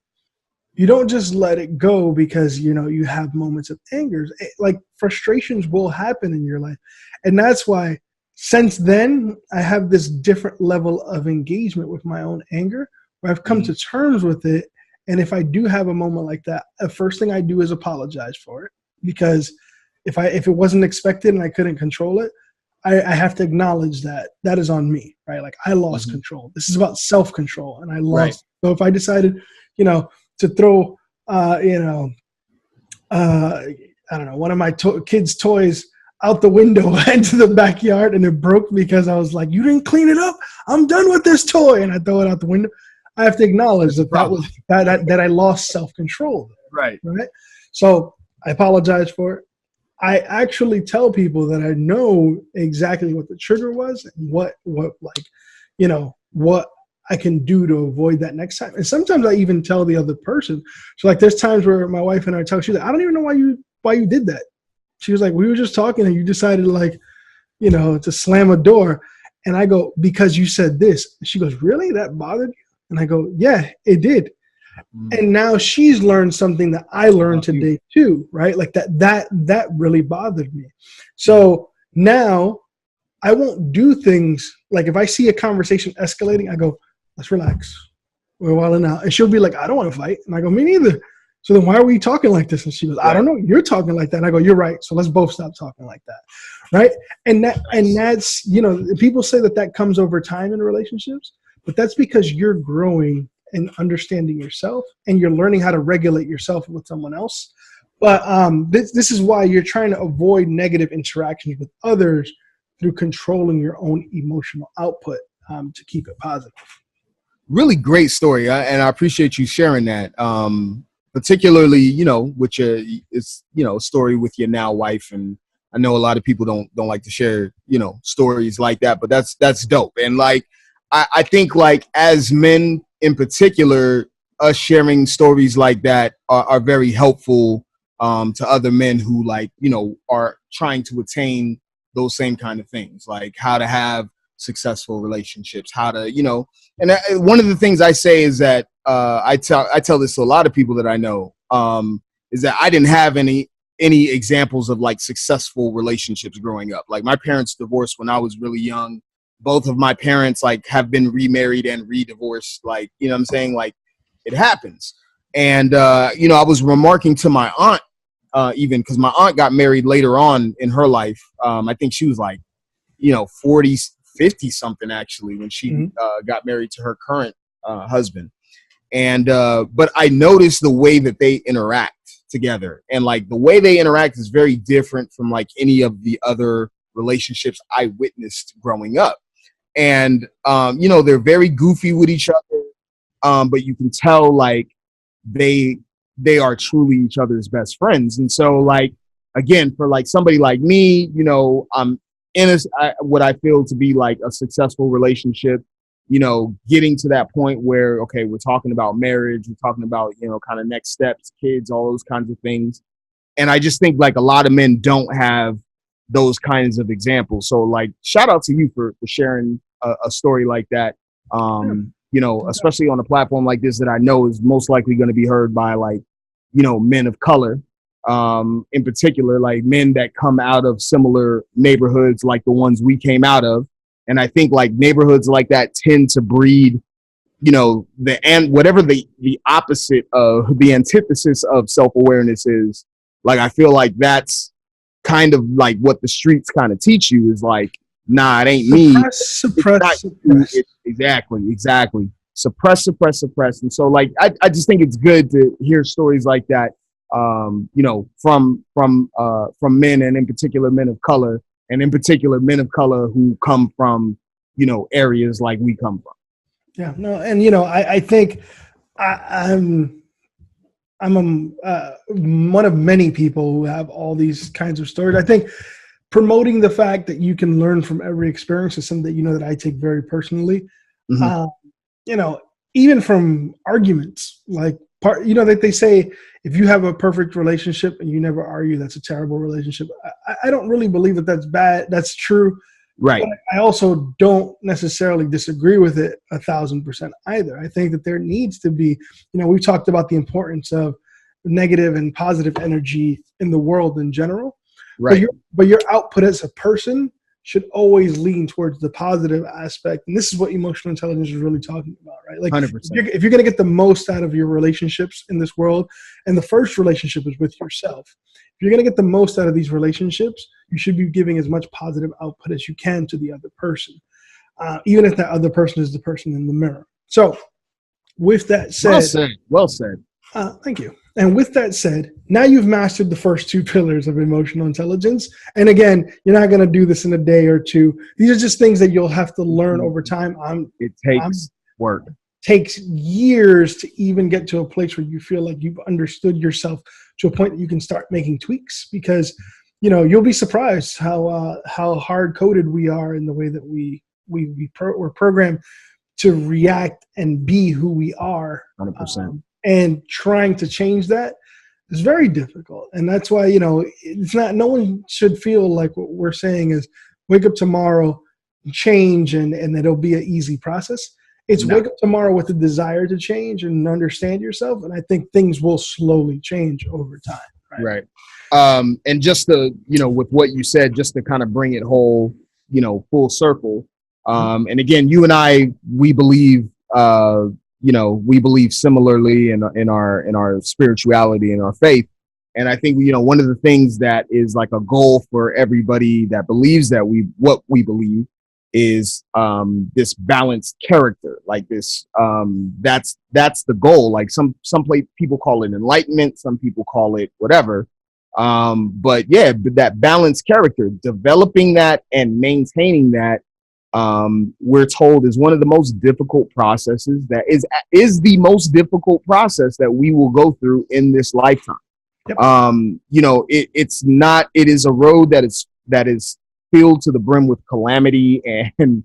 you don't just let it go because, you have moments of anger. Like frustrations will happen in your life. And that's why since then, I have this different level of engagement with my own anger where I've come to terms with it. And if I do have a moment like that, the first thing I do is apologize for it. Because if it wasn't expected and I couldn't control it, I have to acknowledge that is on me, right? Like I lost control. This is about self-control, and I lost. Right. So if I decided, to throw, I don't know, one of my kids' toys out the window into the backyard, and it broke because I was like, "You didn't clean it up. I'm done with this toy," and I throw it out the window. I have to acknowledge that I lost self-control. Right. So I apologize for it. I actually tell people that I know exactly what the trigger was and what I can do to avoid that next time. And sometimes I even tell the other person. So like there's times where my wife and I talk, she's like, I don't even know why you did that. She was like, we were just talking and you decided to slam a door. And I go, because you said this. And she goes, really? That bothered you? And I go, yeah, it did. And now she's learned something that I learned today too, right? Like that really bothered me. So now I won't do things like if I see a conversation escalating, I go, let's relax. We're wilding out. And she'll be like, I don't want to fight. And I go, me neither. So then why are we talking like this? And she goes, I don't know. You're talking like that. And I go, you're right. So let's both stop talking like that. Right. And that's, people say that comes over time in relationships, but that's because you're growing and understanding yourself, and you're learning how to regulate yourself with someone else. But this is why you're trying to avoid negative interactions with others through controlling your own emotional output to keep it positive. Really great story, and I appreciate you sharing that. Particularly, you know, with your, it's, you know, story with your now wife, and I know a lot of people don't like to share, you know, stories like that, but that's dope. And like, I think like as men in particular, us sharing stories like that are very helpful to other men who, like, you know, are trying to attain those same kind of things, like how to have successful relationships, how to, you know. And one of the things I say is that I tell this to a lot of people that I know, is that I didn't have any examples of like successful relationships growing up. Like my parents divorced when I was really young. Both of my parents like have been remarried and re-divorced. Like, you know what I'm saying? Like it happens. And you know, I was remarking to my aunt, even because my aunt got married later on in her life. I think she was like, you know, 40, 50 something actually when she got married to her current husband. And but I noticed the way that they interact together, and like the way they interact is very different from like any of the other relationships I witnessed growing up. And you know, they're very goofy with each other, but you can tell like they are truly each other's best friends. And so like, again, for like somebody like me, you know, I'm in what I feel to be like a successful relationship, you know, getting to that point where, okay, we're talking about marriage, we're talking about, you know, kind of next steps, kids, all those kinds of things. And I just think like a lot of men don't have those kinds of examples. So like, shout out to you for sharing a story like that. You know, especially on a platform like this that I know is most likely going to be heard by like, you know, men of color, in particular, like men that come out of similar neighborhoods like the ones we came out of. And I think like neighborhoods like that tend to breed, you know, whatever the opposite of the antithesis of self-awareness is. Like, I feel like that's kind of like what the streets kind of teach you is like, nah, it ain't me. Suppress. Exactly. Suppress. And so like, I just think it's good to hear stories like that, you know, from men, and in particular men of color, and in particular men of color who come from, you know, areas like we come from. Yeah, no, and you know, I think I'm one of many people who have all these kinds of stories. I think promoting the fact that you can learn from every experience is something that, you know, that I take very personally. You know, even from arguments, like you know, that they say, if you have a perfect relationship and you never argue, that's a terrible relationship. I don't really believe that that's bad. That's true. Right. But I also don't necessarily disagree with it 1,000% either. I think that there needs to be, you know, we've talked about the importance of negative and positive energy in the world in general. Right. But your output as a person should always lean towards the positive aspect. And this is what emotional intelligence is really talking about, right? Like 100%. if you're going to get the most out of your relationships in this world, and the first relationship is with yourself, if you're going to get the most out of these relationships, you should be giving as much positive output as you can to the other person, even if that other person is the person in the mirror. So with that said, well said. Thank you. And with that said, now you've mastered the first two pillars of emotional intelligence. And again, you're not going to do this in a day or two. These are just things that you'll have to learn over time. It takes work. Takes years to even get to a place where you feel like you've understood yourself to a point that you can start making tweaks, because, you know, you'll be surprised how hard coded we are in the way that we're programmed to react and be who we are. 100%. And trying to change that is very difficult. And that's why, you know, it's not, no one should feel like what we're saying is wake up tomorrow, change, and it'll be an easy process. It's wake up tomorrow with a desire to change and understand yourself. And I think things will slowly change over time. Right. And just to, you know, with what you said, just to kind of bring it full circle. And again, you and I, we believe, you know, we believe similarly in our spirituality and our faith. And I think, you know, one of the things that is like a goal for everybody that believes that what we believe is this balanced character, like this. That's the goal. Like some people call it enlightenment, some people call it whatever. But that balanced character, developing that and maintaining that we're told is one of the most difficult processes that is the most difficult process that we will go through in this lifetime. Yep. It's not, it is a road that is filled to the brim with calamity and,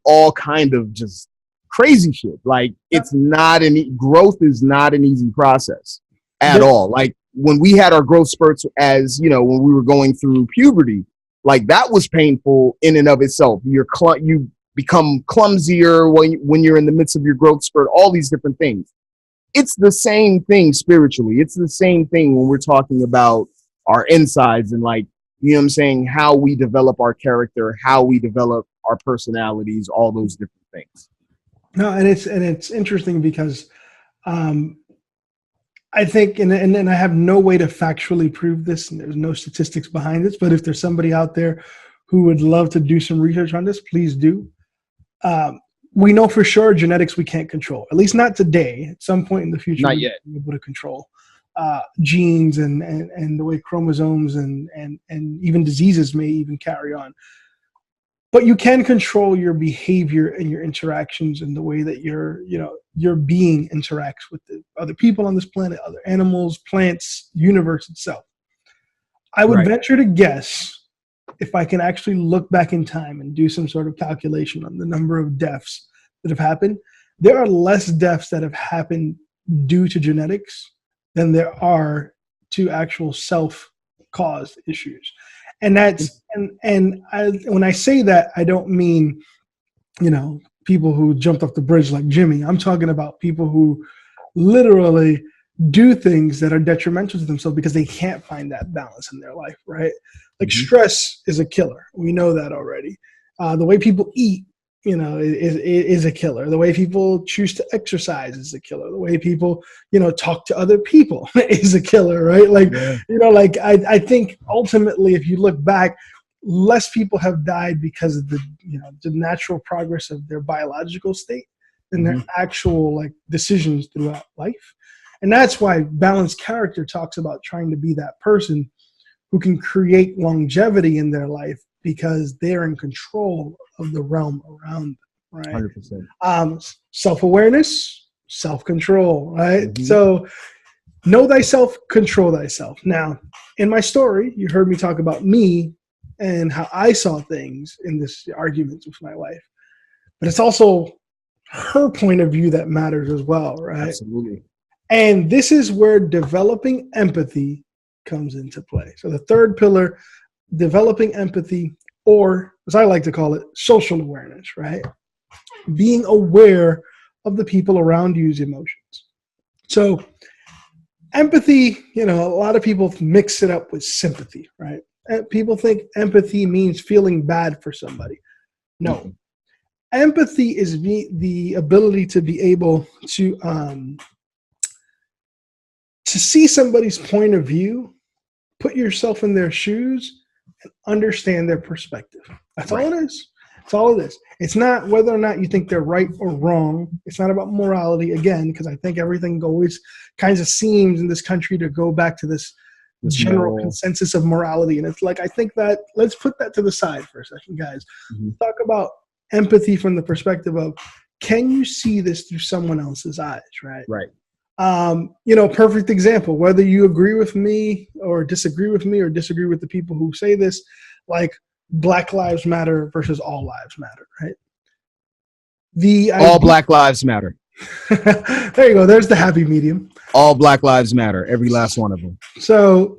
all kind of just crazy shit. Like, it's not growth is not an easy process at all. Like, when we had our growth spurts, as when we were going through puberty, like, that was painful in and of itself. You become clumsier when you're in the midst of your growth spurt, all these different things. It's the same thing spiritually. It's the same thing when we're talking about our insides and, like, what I'm saying, how we develop our character, how we develop our personalities, all those different things. No, and it's interesting because I think, and I have no way to factually prove this, and there's no statistics behind this, but if there's somebody out there who would love to do some research on this, please do. We know for sure genetics we can't control, at least not today. At some point in the future, not yet. we'll be able to control genes and the way chromosomes and even diseases may even carry on. But you can control your behavior and your interactions and the way that your being interacts with the other people on this planet, other animals, plants, universe itself. I would venture to guess, if I can actually look back in time and do some sort of calculation on the number of deaths that have happened, there are less deaths that have happened due to genetics than there are to actual self-caused issues. And that's when I say that, I don't mean, people who jumped off the bridge like Jimmy. I'm talking about people who literally do things that are detrimental to themselves because they can't find that balance in their life, right? Like stress is a killer. We know that already. The way people eat, is a killer. The way people choose to exercise is a killer. The way people, talk to other people is a killer, right? Like, I think ultimately, if you look back, less people have died because of the natural progress of their biological state than their actual decisions throughout life. And that's why balanced character talks about trying to be that person who can create longevity in their life because they're in control of the realm around them, right? 100%. Self-awareness, self-control, right? So know thyself, control thyself. Now, in my story, you heard me talk about me and how I saw things in this argument with my wife. But it's also her point of view that matters as well, right? Absolutely. And this is where developing empathy comes into play. So the third pillar, developing empathy, or as I like to call it, social awareness, right? Being aware of the people around you's emotions. So empathy, a lot of people mix it up with sympathy, right? People think empathy means feeling bad for somebody. No. Empathy is the ability to be able to see somebody's point of view, put yourself in their shoes, and understand their perspective. That's all it is. That's all it is. It's not whether or not you think they're right or wrong. It's not about morality, again, because I think everything always kinds of seems in this country to go back to this general consensus of morality. And it's like, I think that let's put that to the side for a second, guys. Talk about empathy from the perspective of, can you see this through someone else's eyes, right? Right. Perfect example, whether you agree with me or disagree with the people who say this, like Black Lives Matter versus All Lives Matter, right? All Black Lives Matter. There you go. There's the happy medium. All Black Lives Matter. Every last one of them. So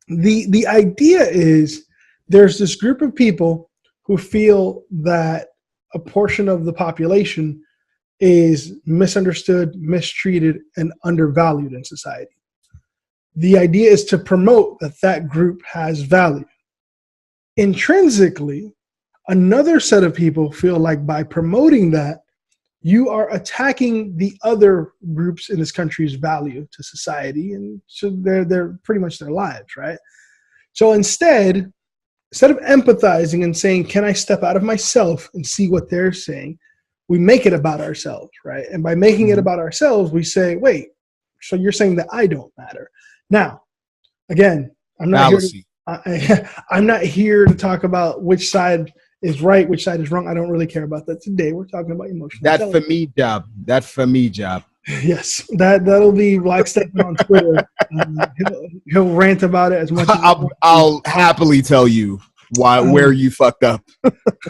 the idea is there's this group of people who feel that a portion of the population is misunderstood, mistreated, and undervalued in society. The idea is to promote that group has value. Intrinsically, another set of people feel like by promoting that, you are attacking the other groups in this country's value to society, and so they're pretty much their lives, right? So instead of empathizing and saying, can I step out of myself and see what they're saying, we make it about ourselves, right? And by making it about ourselves, we say, wait, so you're saying that I don't matter. Now, again, I'm not here to talk about which side is right, which side is wrong. I don't really care about that today. We're talking about emotional intelligence. That for me job. Yes, that'll be Black Stephan on Twitter. He'll rant about it as much as I'll happily tell you where you fucked up.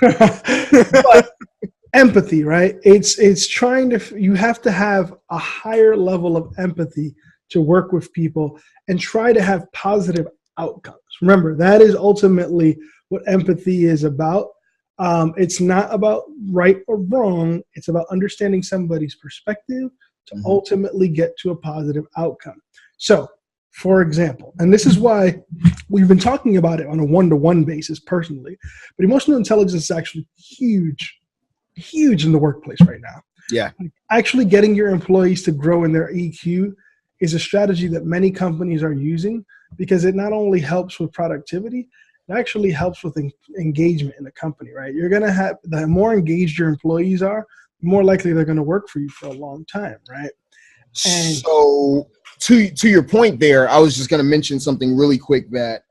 But empathy, right? It's trying to, you have to have a higher level of empathy to work with people and try to have positive outcomes. Remember, that is ultimately what empathy is about. It's not about right or wrong. It's about understanding somebody's perspective to ultimately get to a positive outcome. So, for example, and this is why we've been talking about it on a one-to-one basis personally, but emotional intelligence is actually huge in the workplace right now. Yeah. Actually getting your employees to grow in their EQ is a strategy that many companies are using because it not only helps with productivity, it actually helps with engagement in the company, right? You're going to have, the more engaged your employees are, the more likely they're going to work for you for a long time, right? And so to your point there, I was just going to mention something really quick that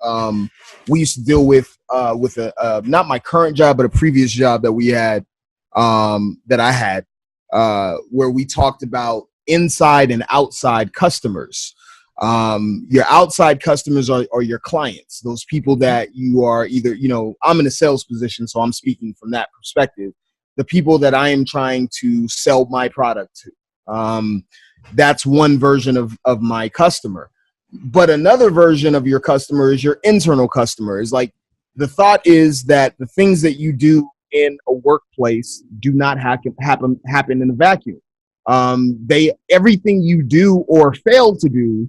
we used to deal with not my current job, but a previous job that we had, that I had, where we talked about inside and outside customers. Your outside customers are your clients, those people that you are either, I'm in a sales position, so I'm speaking from that perspective, the people that I am trying to sell my product to. That's one version of my customer. But another version of your customer is your internal customer. Is like, the thought is that the things that you do in a workplace do not happen in a vacuum. Everything you do or fail to do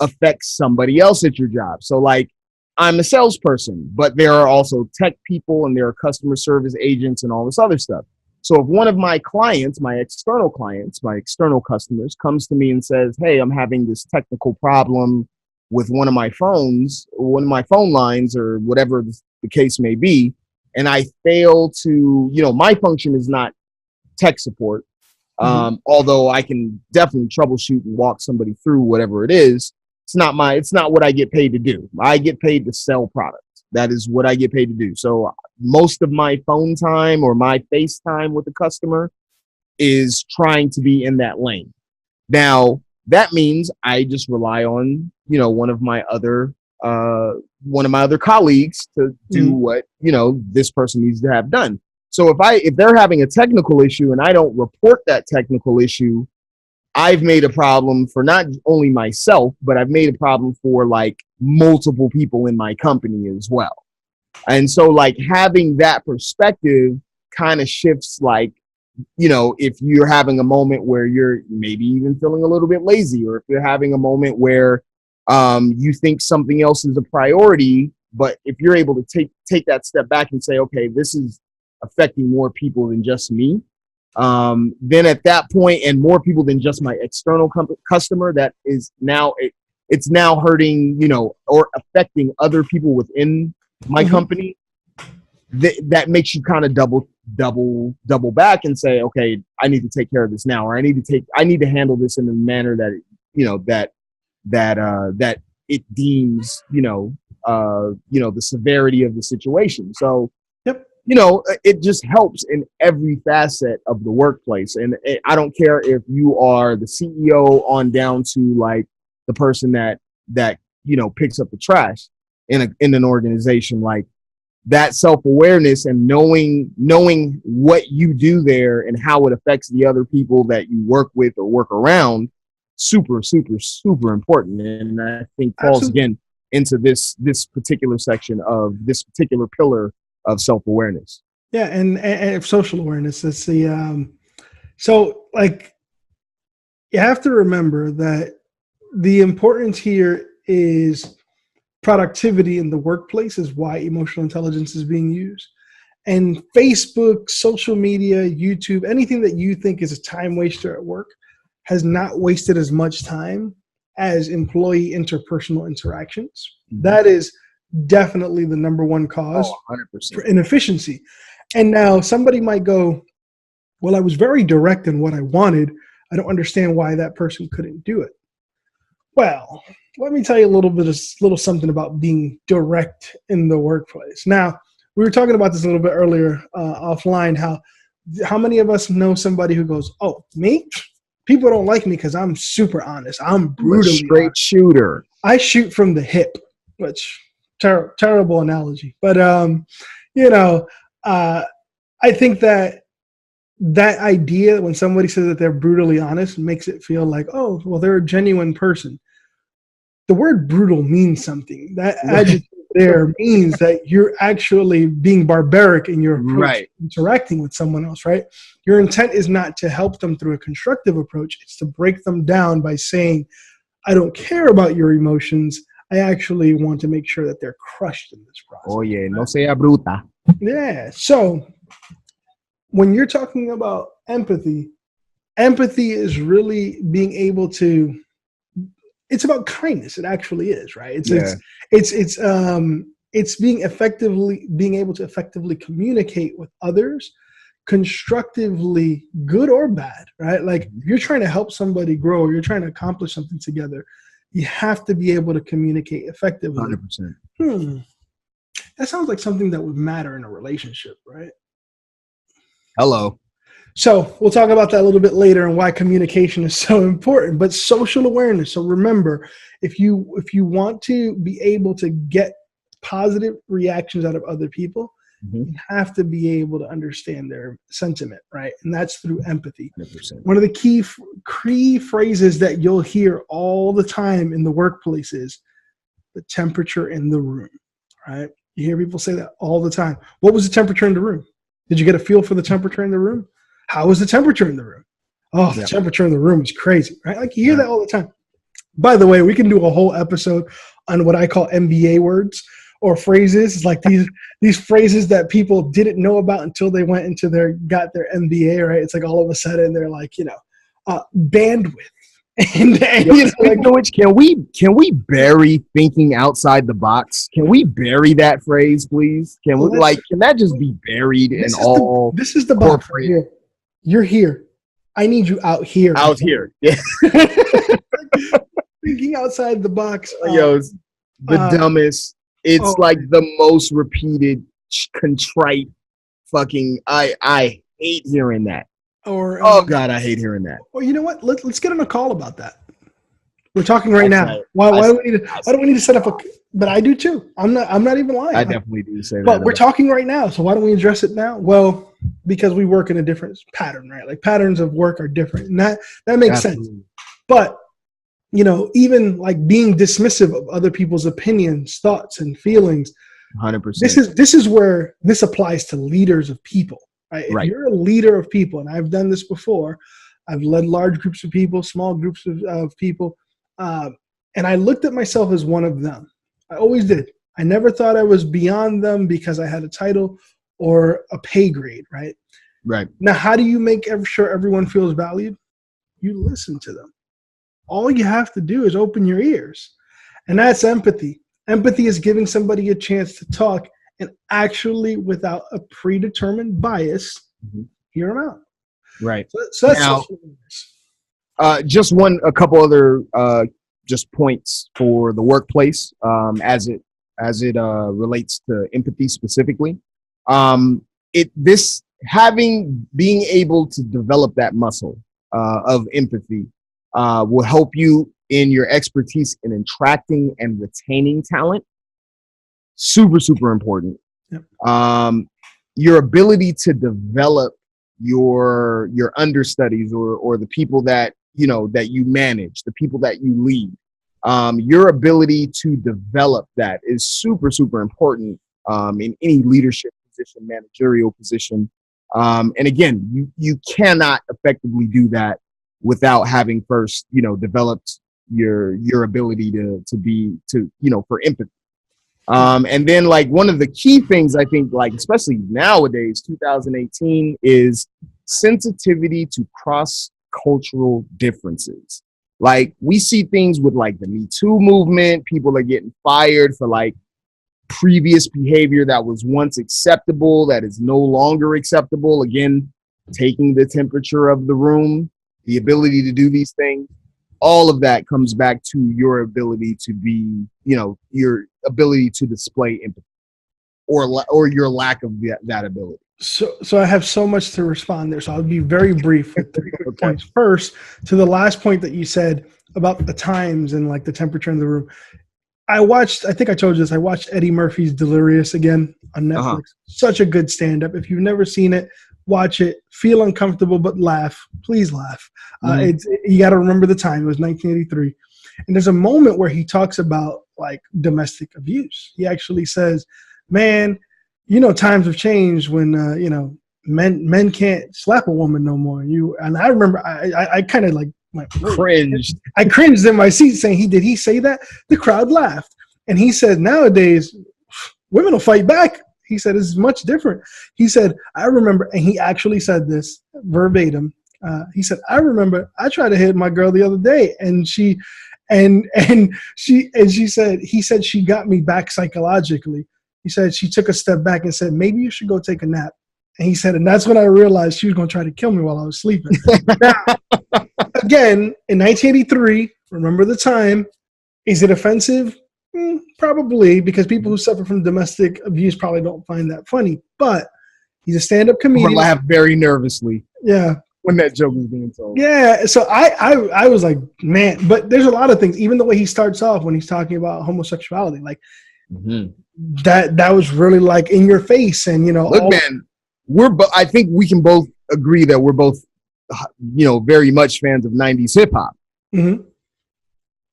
affects somebody else at your job. So like, I'm a salesperson, but there are also tech people and there are customer service agents and all this other stuff. So if one of my clients, my external customers comes to me and says, hey, I'm having this technical problem with one of my phone lines or whatever the case may be, and I fail to, my function is not tech support, although I can definitely troubleshoot and walk somebody through whatever it is. It's not what I get paid to do. I get paid to sell product. That is what I get paid to do. So most of my phone time or my face time with the customer is trying to be in that lane. Now, that means I just rely on, one of my other colleagues to do what, this person needs to have done. So if they're having a technical issue and I don't report that technical issue, I've made a problem for not only myself, but I've made a problem for like multiple people in my company as well. And so like having that perspective kind of shifts, like, if you're having a moment where you're maybe even feeling a little bit lazy, or if you're having a moment where you think something else is a priority, but if you're able to take that step back and say, okay, this is affecting more people than just me, then at that point, and more people than just my external customer, that is now it's now hurting, or affecting other people within my company. That makes you kind of double back and say, okay, I need to take care of this now, or I need to handle this in a manner that that it deems the severity of the situation. So it just helps in every facet of the workplace. And I don't care if you are the CEO on down to like the person that picks up the trash in an organization. Like, that self-awareness and knowing what you do there and how it affects the other people that you work with or work around, super important. And I think falls again into this particular section of this particular pillar of self-awareness. Yeah, and social awareness. That's the so like, you have to remember that the importance here is productivity in the workplace is why emotional intelligence is being used. And Facebook, social media, YouTube, anything that you think is a time waster at work has not wasted as much time as employee interpersonal interactions. That is definitely the number one cause for inefficiency. And now somebody might go, well, I was very direct in what I wanted. I don't understand why that person couldn't do it. Well, let me tell you a little something about being direct in the workplace. Now, we were talking about this a little bit earlier offline. How many of us know somebody who goes, "Oh, me? People don't like me because I'm super honest. I'm brutally straight honest. shooter. I shoot from the hip," which terrible analogy, but you know, I think that idea when somebody says that they're brutally honest makes it feel like, oh, well, they're a genuine person. The word brutal means something. That adjective there means that you're actually being barbaric in your approach, interacting with someone else, right? Your intent is not to help them through a constructive approach. It's to break them down by saying, I don't care about your emotions. I actually want to make sure that they're crushed in this process. Oh, yeah. No sea bruta. Yeah. So when you're talking about empathy is really being able to, it's about kindness. It actually is, right? It's being able to effectively communicate with others constructively, good or bad, right? Like if you're trying to help somebody grow, or you're trying to accomplish something together, you have to be able to communicate effectively. 100%. That sounds like something that would matter in a relationship, right? Hello. So we'll talk about that a little bit later and why communication is so important. But social awareness. So remember, if you want to be able to get positive reactions out of other people, you have to be able to understand their sentiment, right? And that's through empathy. 100%. One of the key phrases that you'll hear all the time in the workplace is the temperature in the room, right? You hear people say that all the time. What was the temperature in the room? Did you get a feel for the temperature in the room? How was the temperature in the room? Oh, the temperature in the room is crazy, right? Like you hear that all the time. By the way, we can do a whole episode on what I call MBA words or phrases. It's like these phrases that people didn't know about until they went into got their MBA, right? It's like all of a sudden they're like, bandwidth. And speaking of which, can we bury thinking outside the box? Can we bury that phrase, please? Can that just be buried in all? This is the box right here. You're here. I need you out here. Out here. Yeah. Thinking outside the box. It's the dumbest. It's like the most repeated, contrite fucking. I hate hearing that. God, I hate hearing that. Well, you know what? Let's get on a call about that. We're talking right now. Why do we need to set up a? But I do too. I'm not even lying. I definitely do say that. But we're talking right now, so why don't we address it now? Well, because we work in a different pattern, right? Like patterns of work are different, and that makes sense. But even like being dismissive of other people's opinions, thoughts, and feelings. 100%. This is where this applies to leaders of people. Right? If you're a leader of people, and I've done this before, I've led large groups of people, small groups of people, and I looked at myself as one of them. I always did. I never thought I was beyond them because I had a title or a pay grade, right? Right. Now, how do you make sure everyone feels valued? You listen to them. All you have to do is open your ears, and that's empathy. Empathy is giving somebody a chance to talk and actually, without a predetermined bias, hear them out. Right. So that's now, just a couple other just points for the workplace as it relates to empathy specifically. Being able to develop that muscle of empathy will help you in your expertise in attracting and retaining talent. Super, super important. Yep. Your ability to develop your understudies or the people that you manage, the people that you lead. Your ability to develop that is super, super important in any leadership position, managerial position. And again, you cannot effectively do that without having first, developed your ability for empathy. And then like one of the key things I think, like, especially nowadays, 2018, is sensitivity to cross-cultural differences. Like we see things with like the Me Too movement, people are getting fired for like previous behavior that was once acceptable, that is no longer acceptable. Again, taking the temperature of the room, the ability to do these things. All of that comes back to your ability to be, your ability to display empathy or your lack of that ability. So I have so much to respond there. So I'll be very brief with 3 quick Okay. points. First, to the last point that you said about the times and like the temperature in the room. I think I told you this. I watched Eddie Murphy's Delirious again on Netflix. Uh-huh. Such a good stand-up. If you've never seen it, watch it. Feel uncomfortable, but laugh. Please laugh. You got to remember the time. It was 1983. And there's a moment where he talks about like domestic abuse. He actually says, man, times have changed when, men can't slap a woman no more. And I remember I kind of like, Cringed. I cringed in my seat saying, did he say that? The crowd laughed. And he said, nowadays, women will fight back. He said, it's much different. He said, I remember, and he actually said this verbatim. He said, I remember I tried to hit my girl the other day and she said, he said, she got me back psychologically. He said, she took a step back and said, maybe you should go take a nap. And he said, and that's when I realized she was going to try to kill me while I was sleeping. Now, again, in 1983, remember the time. Is it offensive? Probably, because people who suffer from domestic abuse probably don't find that funny. But he's a stand-up comedian. Or laugh very nervously. Yeah. When that joke was being told. Yeah. So I was like, man. But there's a lot of things. Even the way he starts off when he's talking about homosexuality, like that was really like in your face. And look, man, I think we can both agree that we're both, very much fans of 90s hip hop. Mm-hmm.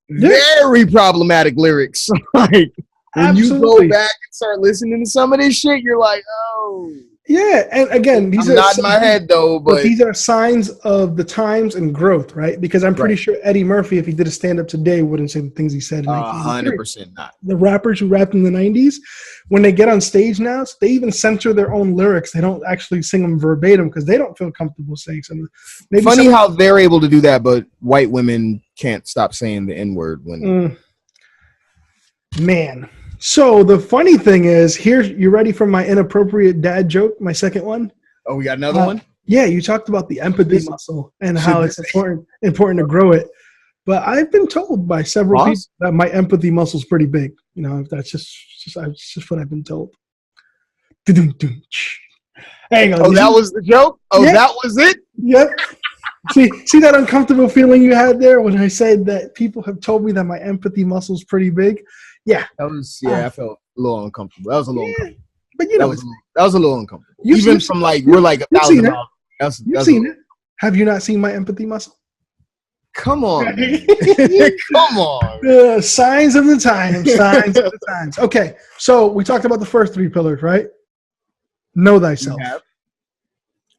Very problematic lyrics. Like when Absolutely. you go back and start listening to some of this shit, you're like, oh. Yeah, and again, I'm nodding my head though, but these are signs of the times and growth, right? Because I'm pretty sure Eddie Murphy, if he did a stand-up today, wouldn't say the things he said in 1983. 100% not. The rappers who rapped in the 90s, when they get on stage now, they even censor their own lyrics. They don't actually sing them verbatim because they don't feel comfortable saying something. Funny how they're able to do that, but white women can't stop saying the N-word when. Man. So the funny thing is, you ready for my inappropriate dad joke, my second one? Oh, we got another one? Yeah, you talked about the empathy muscle and how it's important to grow it. But I've been told by several people that my empathy muscle is pretty big. That's just what I've been told. Hang on. Oh, that was the joke? Oh, yeah. That was it? Yep. See that uncomfortable feeling you had there when I said that people have told me that my empathy muscle is pretty big? Yeah. I felt a little uncomfortable. That was a little uncomfortable. But that was a little uncomfortable. Even from like, we're like 1,000 miles. You've seen it. Have you not seen my empathy muscle? Come on. Come on. Signs of the times. Signs of the times. Okay. So we talked about the first 3 pillars, right? Know thyself.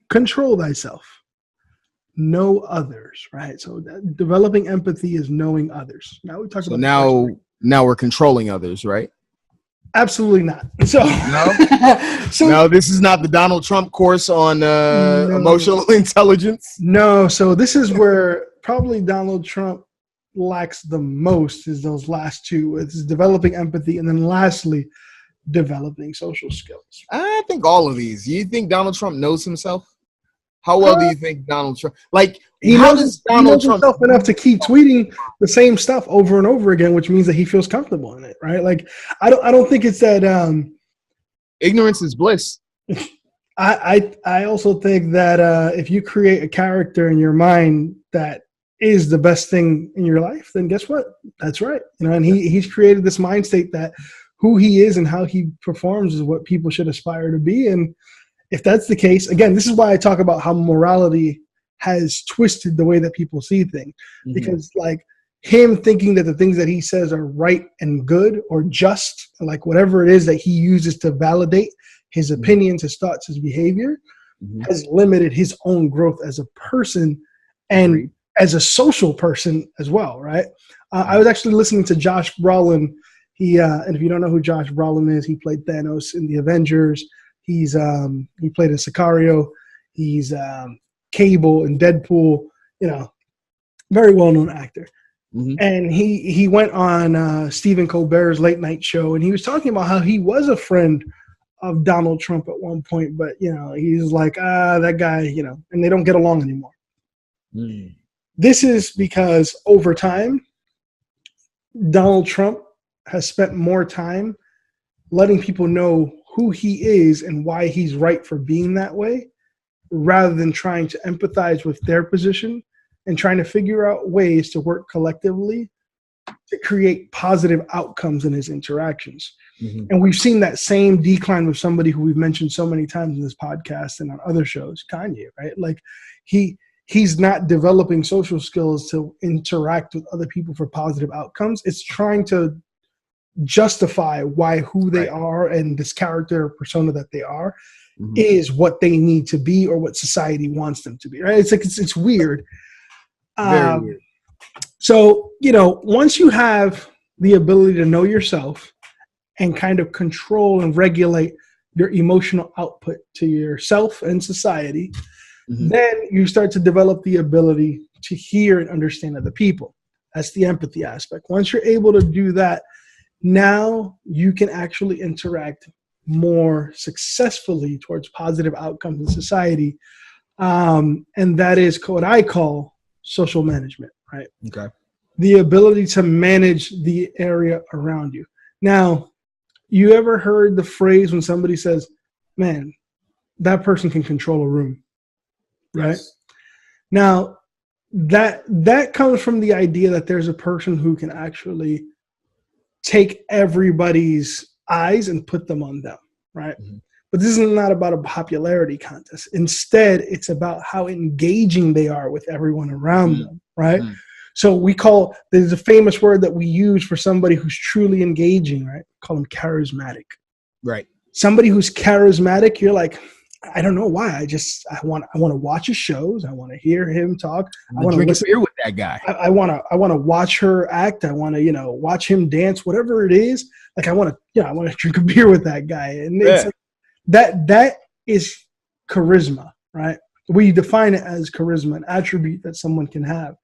Control thyself. Know others, right? So developing empathy is knowing others. Now we talked about now we're controlling others, right? Absolutely not. So no, this is not the Donald Trump course on emotional intelligence. No, so this is where probably Donald Trump lacks the most is those last 2. It's developing empathy and then lastly, developing social skills. I think all of these. You think Donald Trump knows himself? How well do you think Donald Trump? Like, he knows himself enough to keep tweeting the same stuff over and over again, which means that he feels comfortable in it, right? Like, I don't think it's that. Ignorance is bliss. I also think that if you create a character in your mind that is the best thing in your life, then guess what? That's right. And he's created this mind state that who he is and how he performs is what people should aspire to be. And if that's the case, again, this is why I talk about how morality has twisted the way that people see things. Mm-hmm. Because like him thinking that the things that he says are right and good or just, like whatever it is that he uses to validate his opinions, his thoughts, his behavior, has limited his own growth as a person and as a social person as well, right? I was actually listening to Josh Brolin. And if you don't know who Josh Brolin is, he played Thanos in the Avengers. He played in Sicario. He's Cable in Deadpool. Very well-known actor. Mm-hmm. And he went on Stephen Colbert's late night show, and he was talking about how he was a friend of Donald Trump at one point, but he's like, that guy, and they don't get along anymore. Mm. This is because over time, Donald Trump has spent more time letting people know who he is and why he's right for being that way, rather than trying to empathize with their position and trying to figure out ways to work collectively to create positive outcomes in his interactions. Mm-hmm. And we've seen that same decline with somebody who we've mentioned so many times in this podcast and on other shows, Kanye, right? Like he's not developing social skills to interact with other people for positive outcomes. It's trying to justify who they are and this character or persona that they are is what they need to be or what society wants them to be, right? It's like it's weird. Very weird. So, once you have the ability to know yourself and kind of control and regulate your emotional output to yourself and society, then you start to develop the ability to hear and understand other people. That's the empathy aspect. Once you're able to do that, now you can actually interact more successfully towards positive outcomes in society. And that is what I call social management, right? Okay. The ability to manage the area around you. Now, you ever heard the phrase when somebody says, man, that person can control a room, right? Yes. Now, that comes from the idea that there's a person who can actually take everybody's eyes and put them on them, right? But this is not about a popularity contest. Instead, it's about how engaging they are with everyone around them, right? So there's a famous word that we use for somebody who's truly engaging, right? Call them charismatic. Right. Somebody who's charismatic, you're like, I don't know why. I want to watch his shows. I want to hear him talk. I want to drink a beer with that guy. I want to watch her act. I want to, watch him dance, whatever it is. Like I want to drink a beer with that guy. And it's like, that is charisma, right? We define it as charisma, an attribute that someone can have.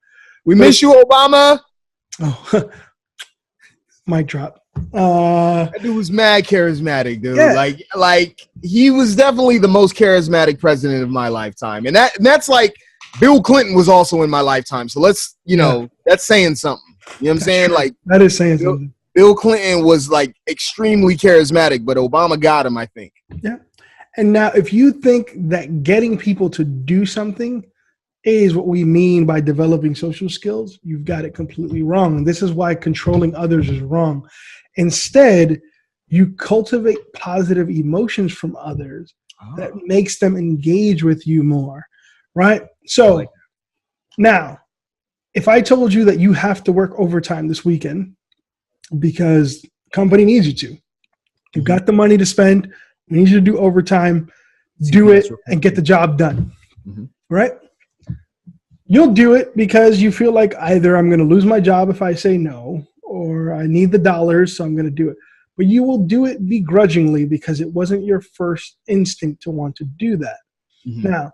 We miss you, Obama. Oh, mic drop. That dude was mad charismatic, dude. Yeah. Like he was definitely the most charismatic president of my lifetime. And that's like Bill Clinton was also in my lifetime. So let's, that's saying something. You know what I'm saying? True. Like that is saying something. Bill Clinton was like extremely charismatic, but Obama got him, I think. Yeah. And now if you think that getting people to do something is what we mean by developing social skills, you've got it completely wrong. And this is why controlling others is wrong. Instead, you cultivate positive emotions from others that makes them engage with you more, right? So now, if I told you that you have to work overtime this weekend because the company needs you to, you've got the money to spend, we need you to do overtime, do it and get the job done, right? You'll do it because you feel like either I'm going to lose my job if I say no, or I need the dollars, so I'm going to do it. But you will do it begrudgingly because it wasn't your first instinct to want to do that. Now,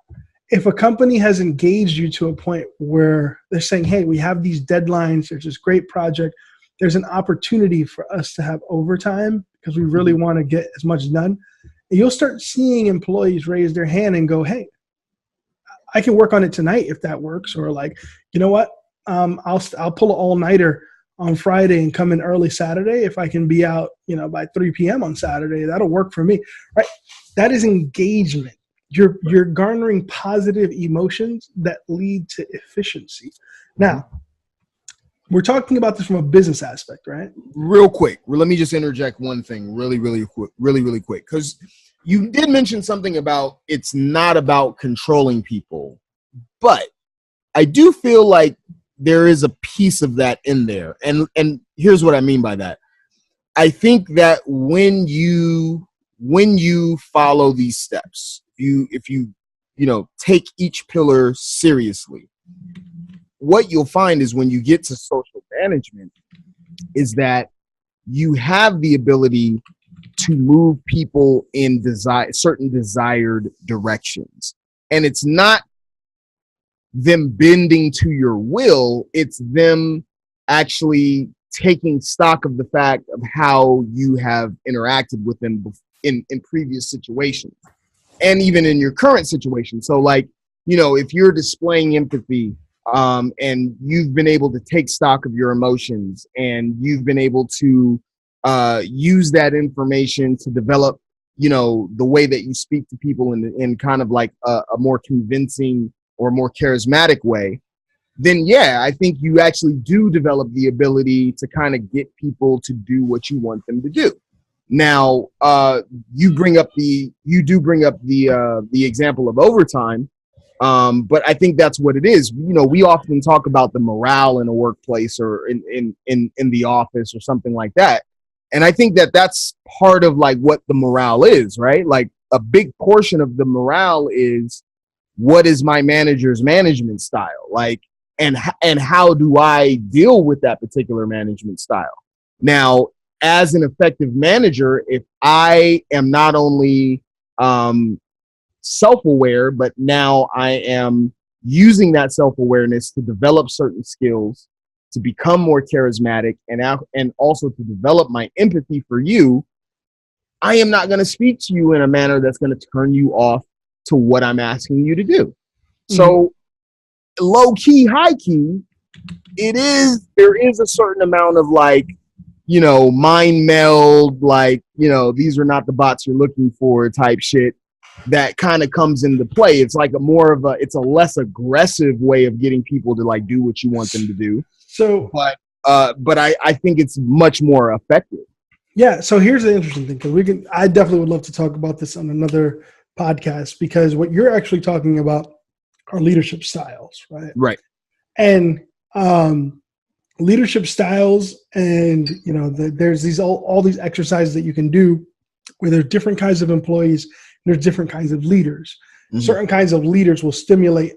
if a company has engaged you to a point where they're saying, hey, we have these deadlines, there's this great project, there's an opportunity for us to have overtime because we really want to get as much done, and you'll start seeing employees raise their hand and go, hey, I can work on it tonight if that works. Or like, you know what? I'll pull an all-nighter on Friday and come in early Saturday. If I can be out, by 3 p.m. on Saturday, that'll work for me, right? That is engagement. You're garnering positive emotions that lead to efficiency. Now, we're talking about this from a business aspect, right? Real quick. Let me just interject one thing really quick. Because you did mention something about it's not about controlling people, but I do feel like there is a piece of that in there. And here's what I mean by that. I think that when you follow these steps, if you take each pillar seriously, what you'll find is when you get to social management is that you have the ability to move people in certain desired directions. And it's not them bending to your will, it's them actually taking stock of the fact of how you have interacted with them in previous situations and even in your current situation. So like, if you're displaying empathy and you've been able to take stock of your emotions and you've been able to use that information to develop the way that you speak to people in kind of like a more convincing or more charismatic way, then yeah, I think you actually do develop the ability to kind of get people to do what you want them to do. Now, you do bring up the example of overtime, but I think that's what it is. We often talk about the morale in a workplace or in the office or something like that, and I think that that's part of like what the morale is, right? Like a big portion of the morale is, what is my manager's management style like, and how do I deal with that particular management style? Now, as an effective manager, if I am not only self-aware, but now I am using that self-awareness to develop certain skills, to become more charismatic, and also to develop my empathy for you, I am not going to speak to you in a manner that's going to turn you off to what I'm asking you to do. Mm-hmm. So low key, high key, there is a certain amount of like, mind meld, like, these are not the bots you're looking for type shit that kind of comes into play. It's like it's a less aggressive way of getting people to like do what you want them to do. So, but I think it's much more effective. Yeah. So here's the interesting thing, because I definitely would love to talk about this on another podcast, because what you're actually talking about are leadership styles, right? Right. And, leadership styles, and there's all these exercises that you can do where there's different kinds of employees, and there's different kinds of leaders. Mm-hmm. Certain kinds of leaders will stimulate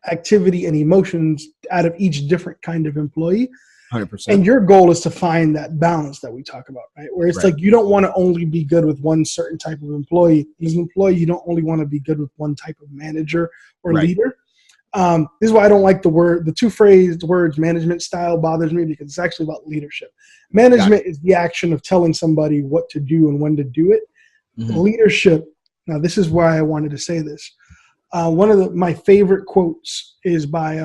activity and emotions out of each different kind of employee. 100%. And your goal is to find that balance that we talk about, right? Where it's like, you don't want to only be good with one certain type of employee. As an employee, you don't only want to be good with one type of manager or leader. This is why I don't like the two-phrased words management style bothers me, because it's actually about leadership. Management is the action of telling somebody what to do and when to do it. Mm-hmm. Leadership, now this is why I wanted to say this. One of my favorite quotes is by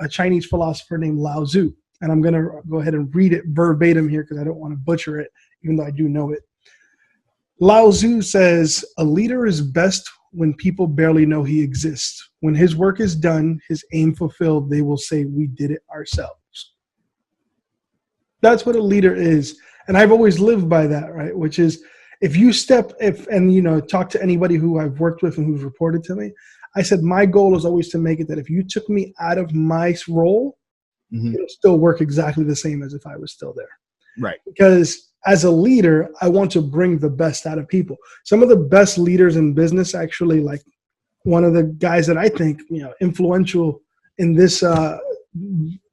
a Chinese philosopher named Lao Tzu. And I'm going to go ahead and read it verbatim here because I don't want to butcher it, even though I do know it. Lao Tzu says, "A leader is best when people barely know he exists. When his work is done, his aim fulfilled, they will say, 'We did it ourselves.'" That's what a leader is. And I've always lived by that, right? Which is, if you talk to anybody who I've worked with and who's reported to me, I said, my goal is always to make it that if you took me out of my role, mm-hmm. it'll still work exactly the same as if I was still there. Right. Because as a leader, I want to bring the best out of people. Some of the best leaders in business, actually, like one of the guys that I think, influential in this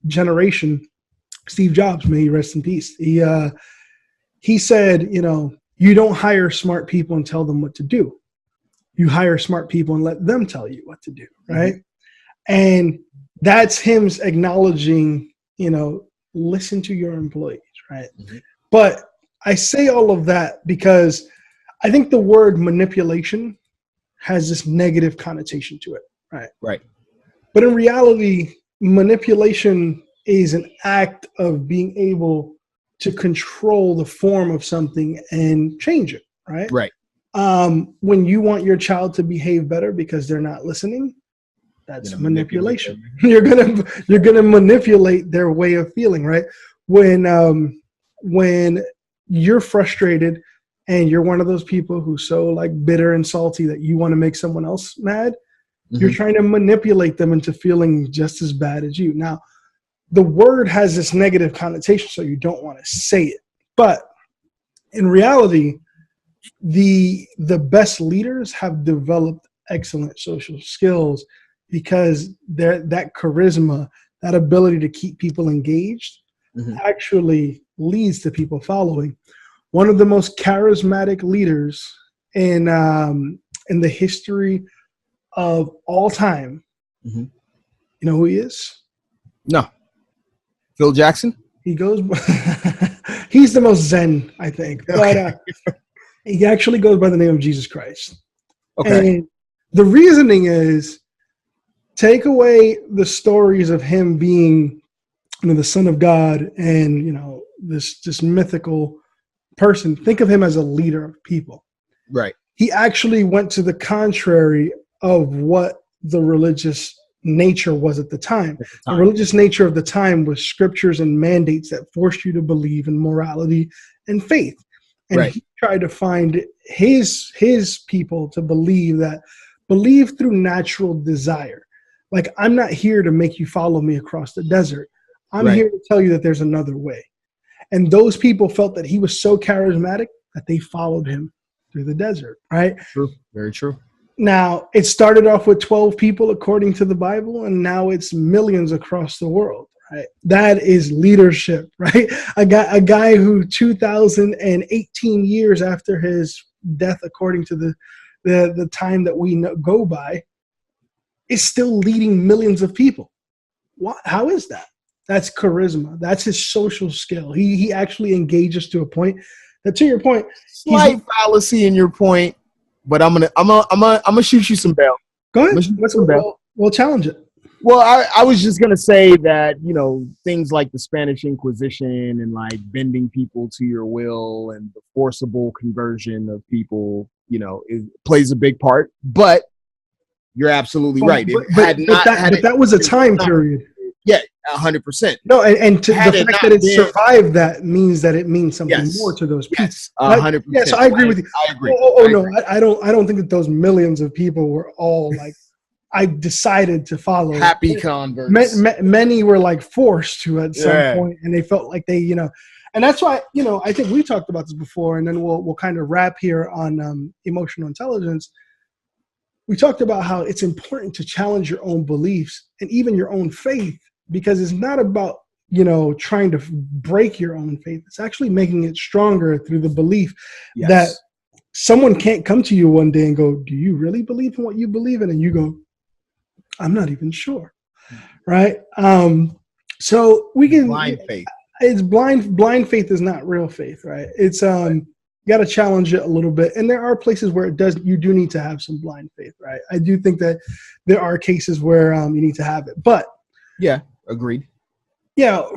generation, Steve Jobs, may he rest in peace. He said, you don't hire smart people and tell them what to do. You hire smart people and let them tell you what to do, right? Mm-hmm. And that's him acknowledging, listen to your employees, right? Mm-hmm. But I say all of that because I think the word manipulation has this negative connotation to it, right? Right. But in reality, manipulation is an act of being able to control the form of something and change it, right? Right. When you want your child to behave better because they're not listening, that's manipulation. You're gonna manipulate their way of feeling, right? When you're frustrated and you're one of those people who's so like bitter and salty that you want to make someone else mad, mm-hmm. you're trying to manipulate them into feeling just as bad as you. Now, the word has this negative connotation, so you don't want to say it. But in reality, the best leaders have developed excellent social skills because that charisma, that ability to keep people engaged, mm-hmm. actually leads to people following. One of the most charismatic leaders in the history of all time, mm-hmm. you know who he is? No. Phil Jackson? He's the most zen, I think. Okay. But he actually goes by the name of Jesus Christ. Okay. And the reasoning is, take away the stories of him being the Son of God and this mythical person. Think of him as a leader of people. Right. he actually went to the contrary of what the religious nature was at the time. The religious nature of the time was scriptures and mandates that forced you to believe in morality and faith. And he tried to find his people to believe through natural desire. Like, I'm not here to make you follow me across the desert. I'm here to tell you that there's another way. And those people felt that he was so charismatic that they followed him through the desert, right? True. Very true. Now, it started off with 12 people according to the Bible, and now it's millions across the world, right? That is leadership, right? A guy who 2018 years after his death, according to the time that we go by, is still leading millions of people. How is that? That's charisma. That's his social skill. He actually engages to a point that, to your point, slight fallacy in your point, but I'm gonna shoot you some bail. Go ahead. We'll challenge it. Well, I was just gonna say that, you know, things like the Spanish Inquisition and like bending people to your will and the forcible conversion of people, you know, it plays a big part. But you're absolutely right. That was a time period. Yeah, 100%. No, and to the fact that it survived that means that it means something more to those people. Yes, 100%. Yeah, so I agree with you. I agree. I don't think that those millions of people were all like, I decided to follow. Happy converts. Many were like forced to at some point, and they felt like they, you know, and that's why, you know, I think we talked about this before, and then we'll kind of wrap here on emotional intelligence. We talked about how it's important to challenge your own beliefs and even your own faith, because it's not about, you know, trying to break your own faith. It's actually making it stronger through the belief that someone can't come to you one day and go, do you really believe in what you believe in? And you go, I'm not even sure. Right. So we can blind faith. It's blind faith is not real faith. Right. It's you got to challenge it a little bit. And there are places where you do need to have some blind faith. Right. I do think that there are cases where you need to have it, but yeah, agreed. Yeah.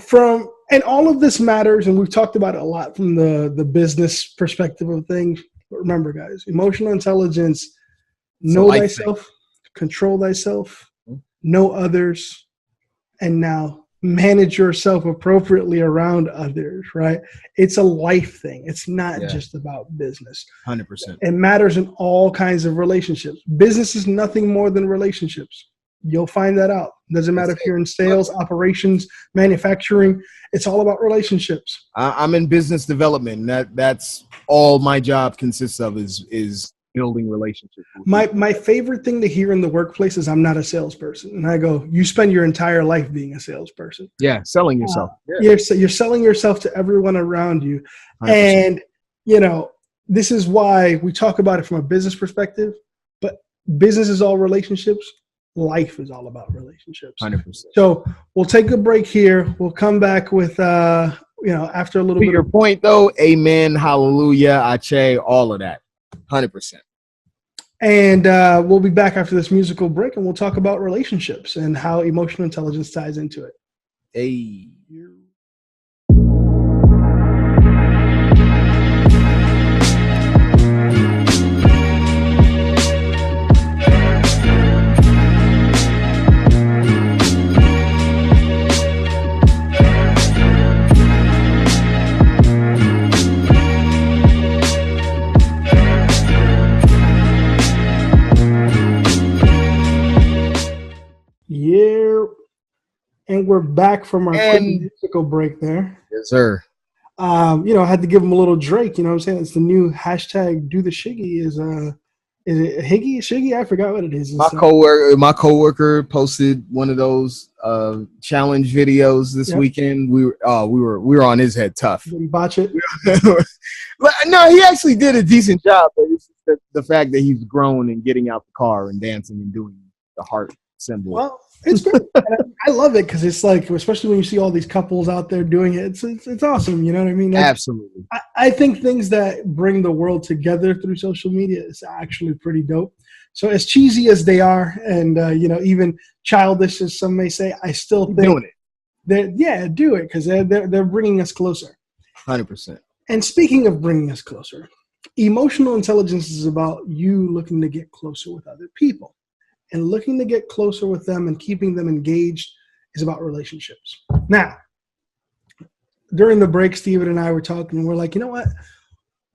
And all of this matters. And we've talked about it a lot from the business perspective of things. But remember, guys, emotional intelligence, know thyself, control thyself, know others, and now manage yourself appropriately around others, right? It's a life thing. It's not just about business. 100%. It matters in all kinds of relationships. Business is nothing more than relationships. You'll find that out. Doesn't matter if you're in sales, operations, manufacturing. It's all about relationships. I'm in business development. That's all my job consists of is building relationships. My favorite thing to hear in the workplace is, I'm not a salesperson. And I go, you spend your entire life being a salesperson. Yeah, selling yourself. You're selling yourself to everyone around you. 100%. And, you know, this is why we talk about it from a business perspective, but business is all relationships. Life is all about relationships. 100%. So we'll take a break here. We'll come back with, after a little bit. To your point, though, amen, hallelujah, ache, all of that. 100%. And we'll be back after this musical break, and we'll talk about relationships and how emotional intelligence ties into it. Hey. And we're back from our quick musical break there. Yes, sir. I had to give him a little Drake. You know what I'm saying? It's the new hashtag do the shiggy. Is it Higgy? Shiggy? I forgot what it is. My coworker posted one of those challenge videos this weekend. We were on his head tough. Did he botch it? No, he actually did a decent job. But it's the fact that he's grown and getting out the car and dancing and doing the heart symbol. Well, it's good. I love it because it's like, especially when you see all these couples out there doing it, it's awesome. You know what I mean? Like, absolutely. I think things that bring the world together through social media is actually pretty dope. So as cheesy as they are, and even childish as some may say, I still think doing it. Do it because they're bringing us closer. 100%. And speaking of bringing us closer, Emotional intelligence is about you looking to get closer with other people. And looking to get closer with them and keeping them engaged is about relationships. Now, during the break, Steven and I were talking, and we're like, you know what?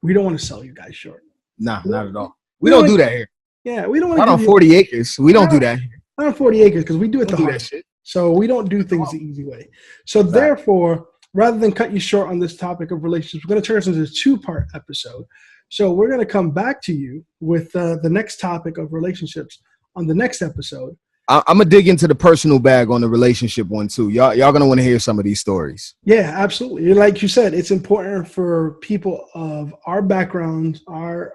We don't want to sell you guys short. Nah, not at all. We don't do that here. Yeah, we don't want to. Not on 40 acres. We don't do that here. Not on 40 acres because we do it the hard way. So we don't do things the easy way. So therefore, rather than cut you short on this topic of relationships, we're going to turn this into a 2-part episode. So we're going to come back to you with the next topic of relationships on the next episode. I'm going to dig into the personal bag on the relationship one too. Y'all going to want to hear some of these stories. Yeah, absolutely. Like you said, it's important for people of our backgrounds, our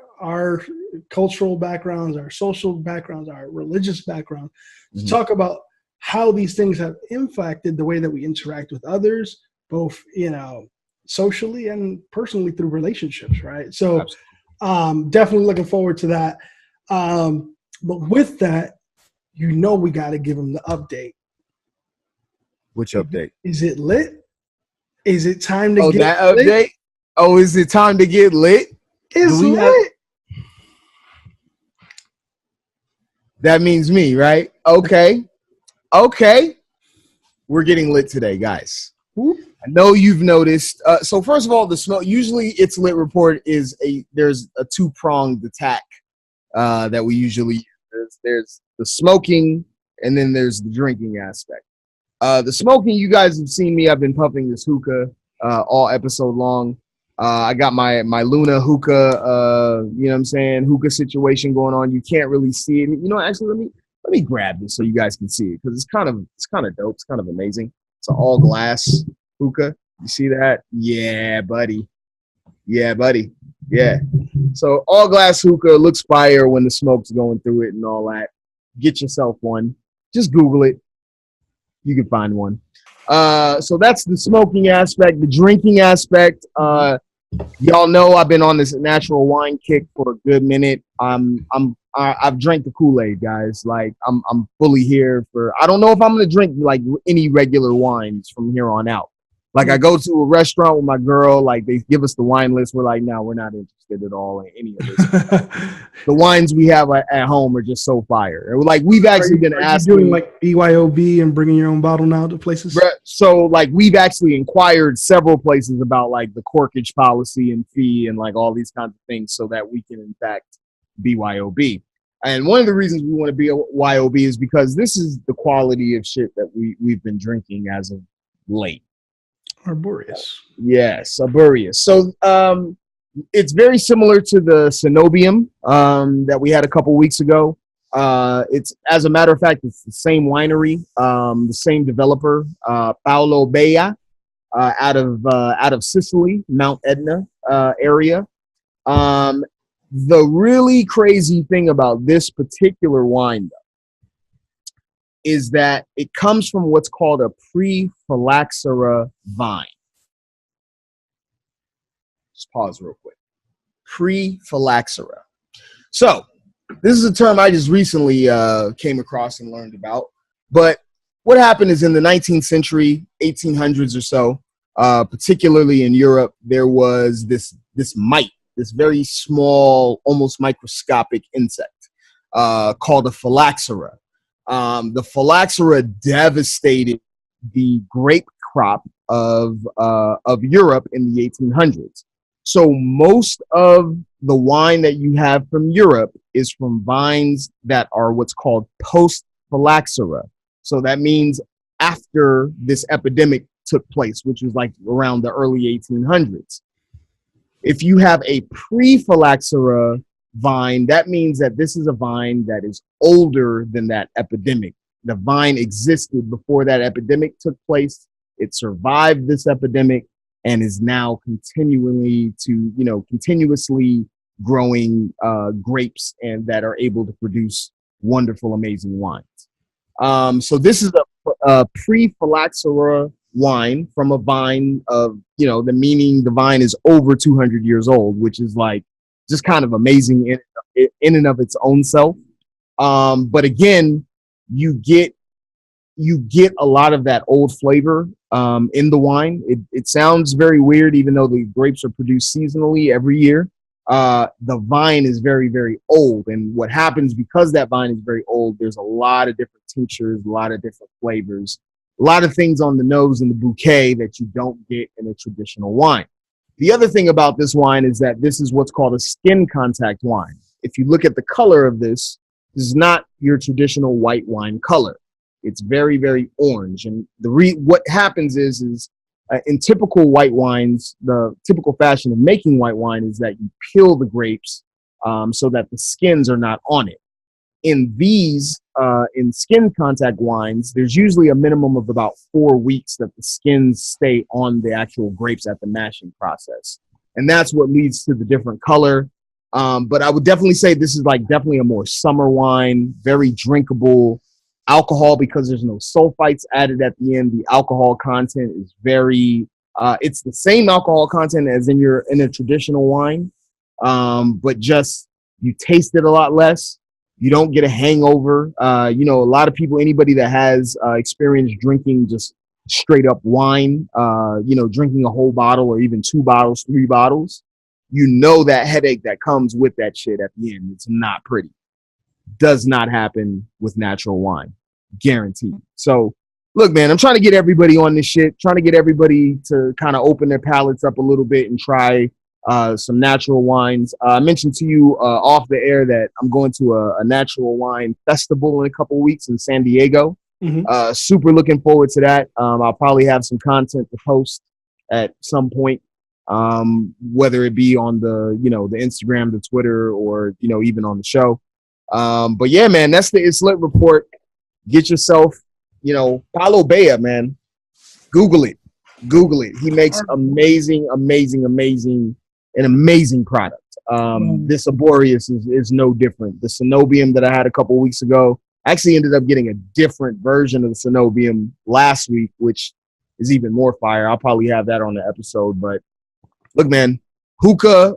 cultural backgrounds, our social backgrounds, our religious background, to talk about how these things have impacted the way that we interact with others, both, socially and personally through relationships, right? So definitely looking forward to that. But with that, we got to give them the update. Which update? Is it lit? Is it time to get that lit? Update? Oh, is it time to get lit? It's lit. That means me, right? Okay. We're getting lit today, guys. I know you've noticed. So first of all, the smoke. Usually, it's lit report is there's a 2-pronged attack that we usually use. There's the smoking, and then there's the drinking aspect. The smoking, you guys have seen me. I've been puffing this hookah all episode long. I got my Luna hookah, hookah situation going on. You can't really see it. Actually, let me grab this so you guys can see it because it's kind of dope. It's kind of amazing. It's an all glass hookah. You see that? Yeah, buddy. Yeah. So all glass hookah looks fire when the smoke's going through it and all that. Get yourself one. Just Google it. You can find one. So that's the smoking aspect. The drinking aspect. Y'all know I've been on this natural wine kick for a good minute. I've drank the Kool-Aid, guys. Like I'm fully here for. I don't know if I'm gonna drink like any regular wines from here on out. Like I go to a restaurant with my girl, like they give us the wine list. We're like, no, we're not interested at all in any of this. The wines we have at home are just so fire. Like we've actually been asking, doing like BYOB and bringing your own bottle now to places. So like we've actually inquired several places about like the corkage policy and fee and like all these kinds of things so that we can in fact BYOB. And one of the reasons we want to be a YOB is because this is the quality of shit that we've been drinking as of late. Arboreous. Yes, arboreous. So it's very similar to the Cenobium that we had a couple weeks ago. It's, as a matter of fact, it's the same winery, the same developer, Paolo Bea, out of Sicily, Mount Etna area. The really crazy thing about this particular wine, though, is that it comes from what's called a pre-phylloxera vine. Just pause real quick. Pre-phylloxera. So this is a term I just recently came across and learned about. But what happened is in the 19th century, 1800s or so, particularly in Europe, there was this mite, this very small, almost microscopic insect called a phylloxera. The phylloxera devastated the grape crop of Europe in the 1800s. So most of the wine that you have from Europe is from vines that are what's called post-phylloxera. So that means after this epidemic took place, which was like around the early 1800s. If you have a pre-phylloxera vine, that means that this is a vine that is older than that epidemic. The vine existed before that epidemic took place. It survived this epidemic and is now continuously growing grapes and that are able to produce wonderful, amazing wines. So this is a pre-phylloxera wine from a vine of, the meaning the vine is over 200 years old, which is like just kind of amazing in and of its own self. But again, you get a lot of that old flavor in the wine. It sounds very weird, even though the grapes are produced seasonally every year. the vine is very, very old. And what happens because that vine is very old, there's a lot of different tinctures, a lot of different flavors, a lot of things on the nose in the bouquet that you don't get in a traditional wine. The other thing about this wine is that this is what's called a skin contact wine. If you look at the color of this, this is not your traditional white wine color. It's very, very orange. And what happens is in typical white wines, the typical fashion of making white wine is that you peel the grapes so that the skins are not on it. In these, in skin contact wines, there's usually a minimum of about 4 weeks that the skins stay on the actual grapes at the mashing process. And that's what leads to the different color. But I would definitely say this is like definitely a more summer wine, very drinkable. Alcohol, because there's no sulfites added at the end, the alcohol content is very, it's the same alcohol content as in a traditional wine, but just you taste it a lot less. You don't get a hangover. A lot of people, anybody that has experience drinking just straight up wine, drinking a whole bottle or even 2 bottles, 3 bottles, that headache that comes with that shit at the end. It's not pretty. Does not happen with natural wine, guaranteed. So look, man, I'm trying to get everybody on this shit, trying to get everybody to kind of open their palates up a little bit and try some natural wines. I mentioned to you off the air that I'm going to a natural wine festival in a couple weeks in San Diego. Mm-hmm. Super looking forward to that. I'll probably have some content to post at some point, whether it be on the Instagram, the Twitter, or even on the show. But yeah, man, that's the It's Lit report. Get yourself, Paulo Bea, man. Google it. He makes amazing product. This Arboreus is no different. The Cenobium that I had a couple weeks ago, I actually ended up getting a different version of the Cenobium last week, which is even more fire. I'll probably have that on the episode. But look, man, hookah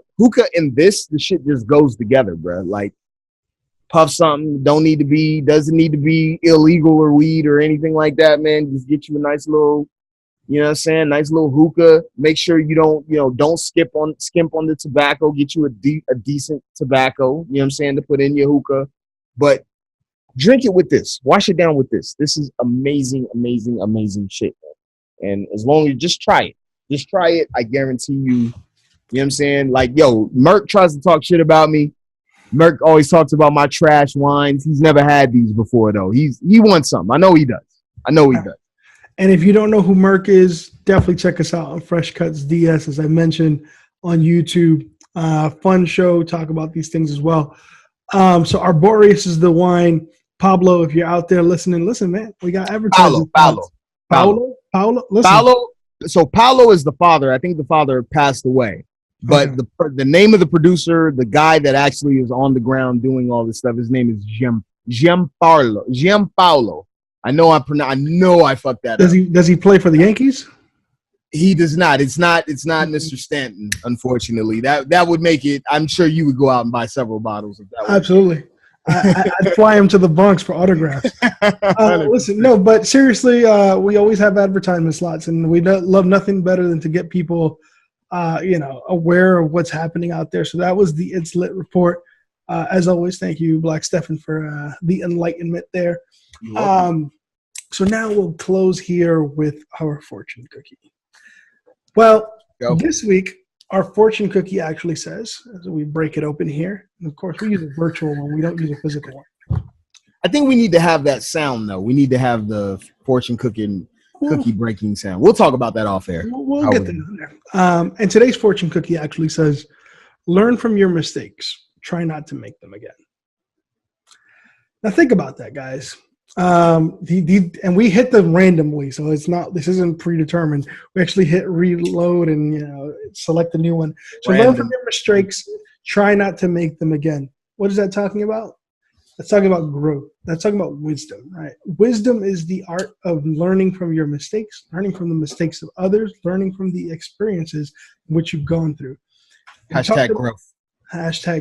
and the shit just goes together, bro. Like, puff something, doesn't need to be illegal or weed or anything like that, man. Just get you a nice little, nice little hookah. Make sure you don't skimp on the tobacco. Get you a decent tobacco, to put in your hookah. But drink it with this. Wash it down with this. This is amazing shit, man. And as long as you just try it, I guarantee you, like, yo, Merck tries to talk shit about me. Merck always talks about my trash wines. He's never had these before, though. He wants some. I know he does. And if you don't know who Merck is, definitely check us out on Fresh Cuts DS, as I mentioned, on YouTube. Fun show, talk about these things as well. So Arboreus is the wine. Pablo, if you're out there listening, listen, man. We got advertising. Paulo. Listen. So Paulo is the father. I think the father passed away. But the name of the producer, the guy that actually is on the ground doing all this stuff, his name is Gianpaolo. I know I fucked that up. Does he play for the Yankees? He does not. It's not Mr. Stanton, unfortunately. That would make it. I'm sure you would go out and buy several bottles of that. Absolutely. I'd fly him to the Bronx for autographs. Listen, no, but seriously, we always have advertisement slots, and we love nothing better than to get people aware of what's happening out there. So that was the It's Lit report. As always, thank you, Black Stephan, for the enlightenment there. So now we'll close here with our fortune cookie. Well, this week, our fortune cookie actually says, as we break it open here, and of course, we use a virtual one. We don't use a physical one. I think we need to have that sound, though. We need to have the fortune cookie breaking sound. We'll talk about that off air. We'll get there. And today's fortune cookie actually says, learn from your mistakes. Try not to make them again. Now think about that, guys. And we hit them randomly, so this isn't predetermined. We actually hit reload and select a new one. So learn from your mistakes. Try not to make them again. What is that talking about? That's talking about growth. That's talking about wisdom, right? Wisdom is the art of learning from your mistakes, learning from the mistakes of others, learning from the experiences which you've gone through. #growth.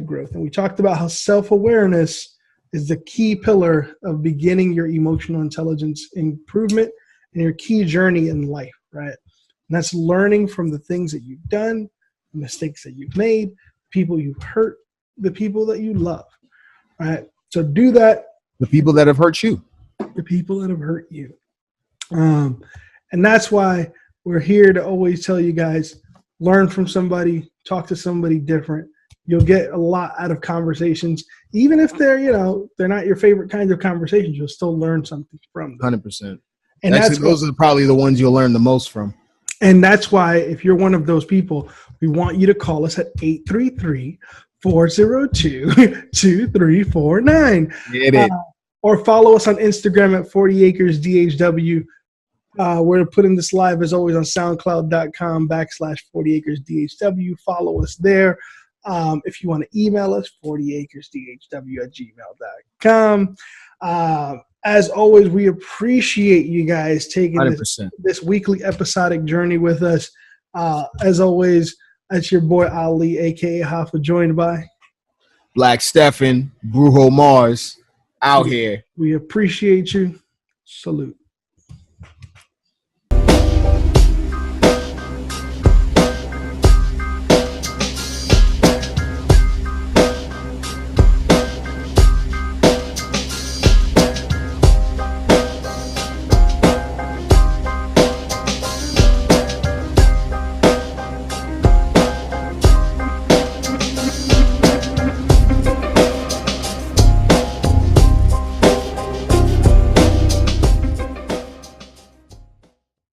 #growth. And we talked about how self-awareness is the key pillar of beginning your emotional intelligence improvement and your key journey in life, right? And that's learning from the things that you've done, the mistakes that you've made, people you've hurt, the people that you love. All right. So do that. The people that have hurt you. The people that have hurt you. And that's why we're here to always tell you guys, learn from somebody, talk to somebody different. You'll get a lot out of conversations. Even if they're, they're not your favorite kinds of conversations, you'll still learn something from them. 100%. And actually, those are probably the ones you'll learn the most from. And that's why if you're one of those people, we want you to call us at 833-402-2349. Get it. Or follow us on Instagram at 40 Acres DHW. We're putting this live as always on soundcloud.com/40 Acres DHW. Follow us there. If you want to email us, 40acresdhw@gmail.com. As always, we appreciate you guys taking this weekly episodic journey with us. As always, that's your boy Ali, a.k.a. Hoffa, joined by Black Stephan, Brujo Mars, out here. We appreciate you. Salute.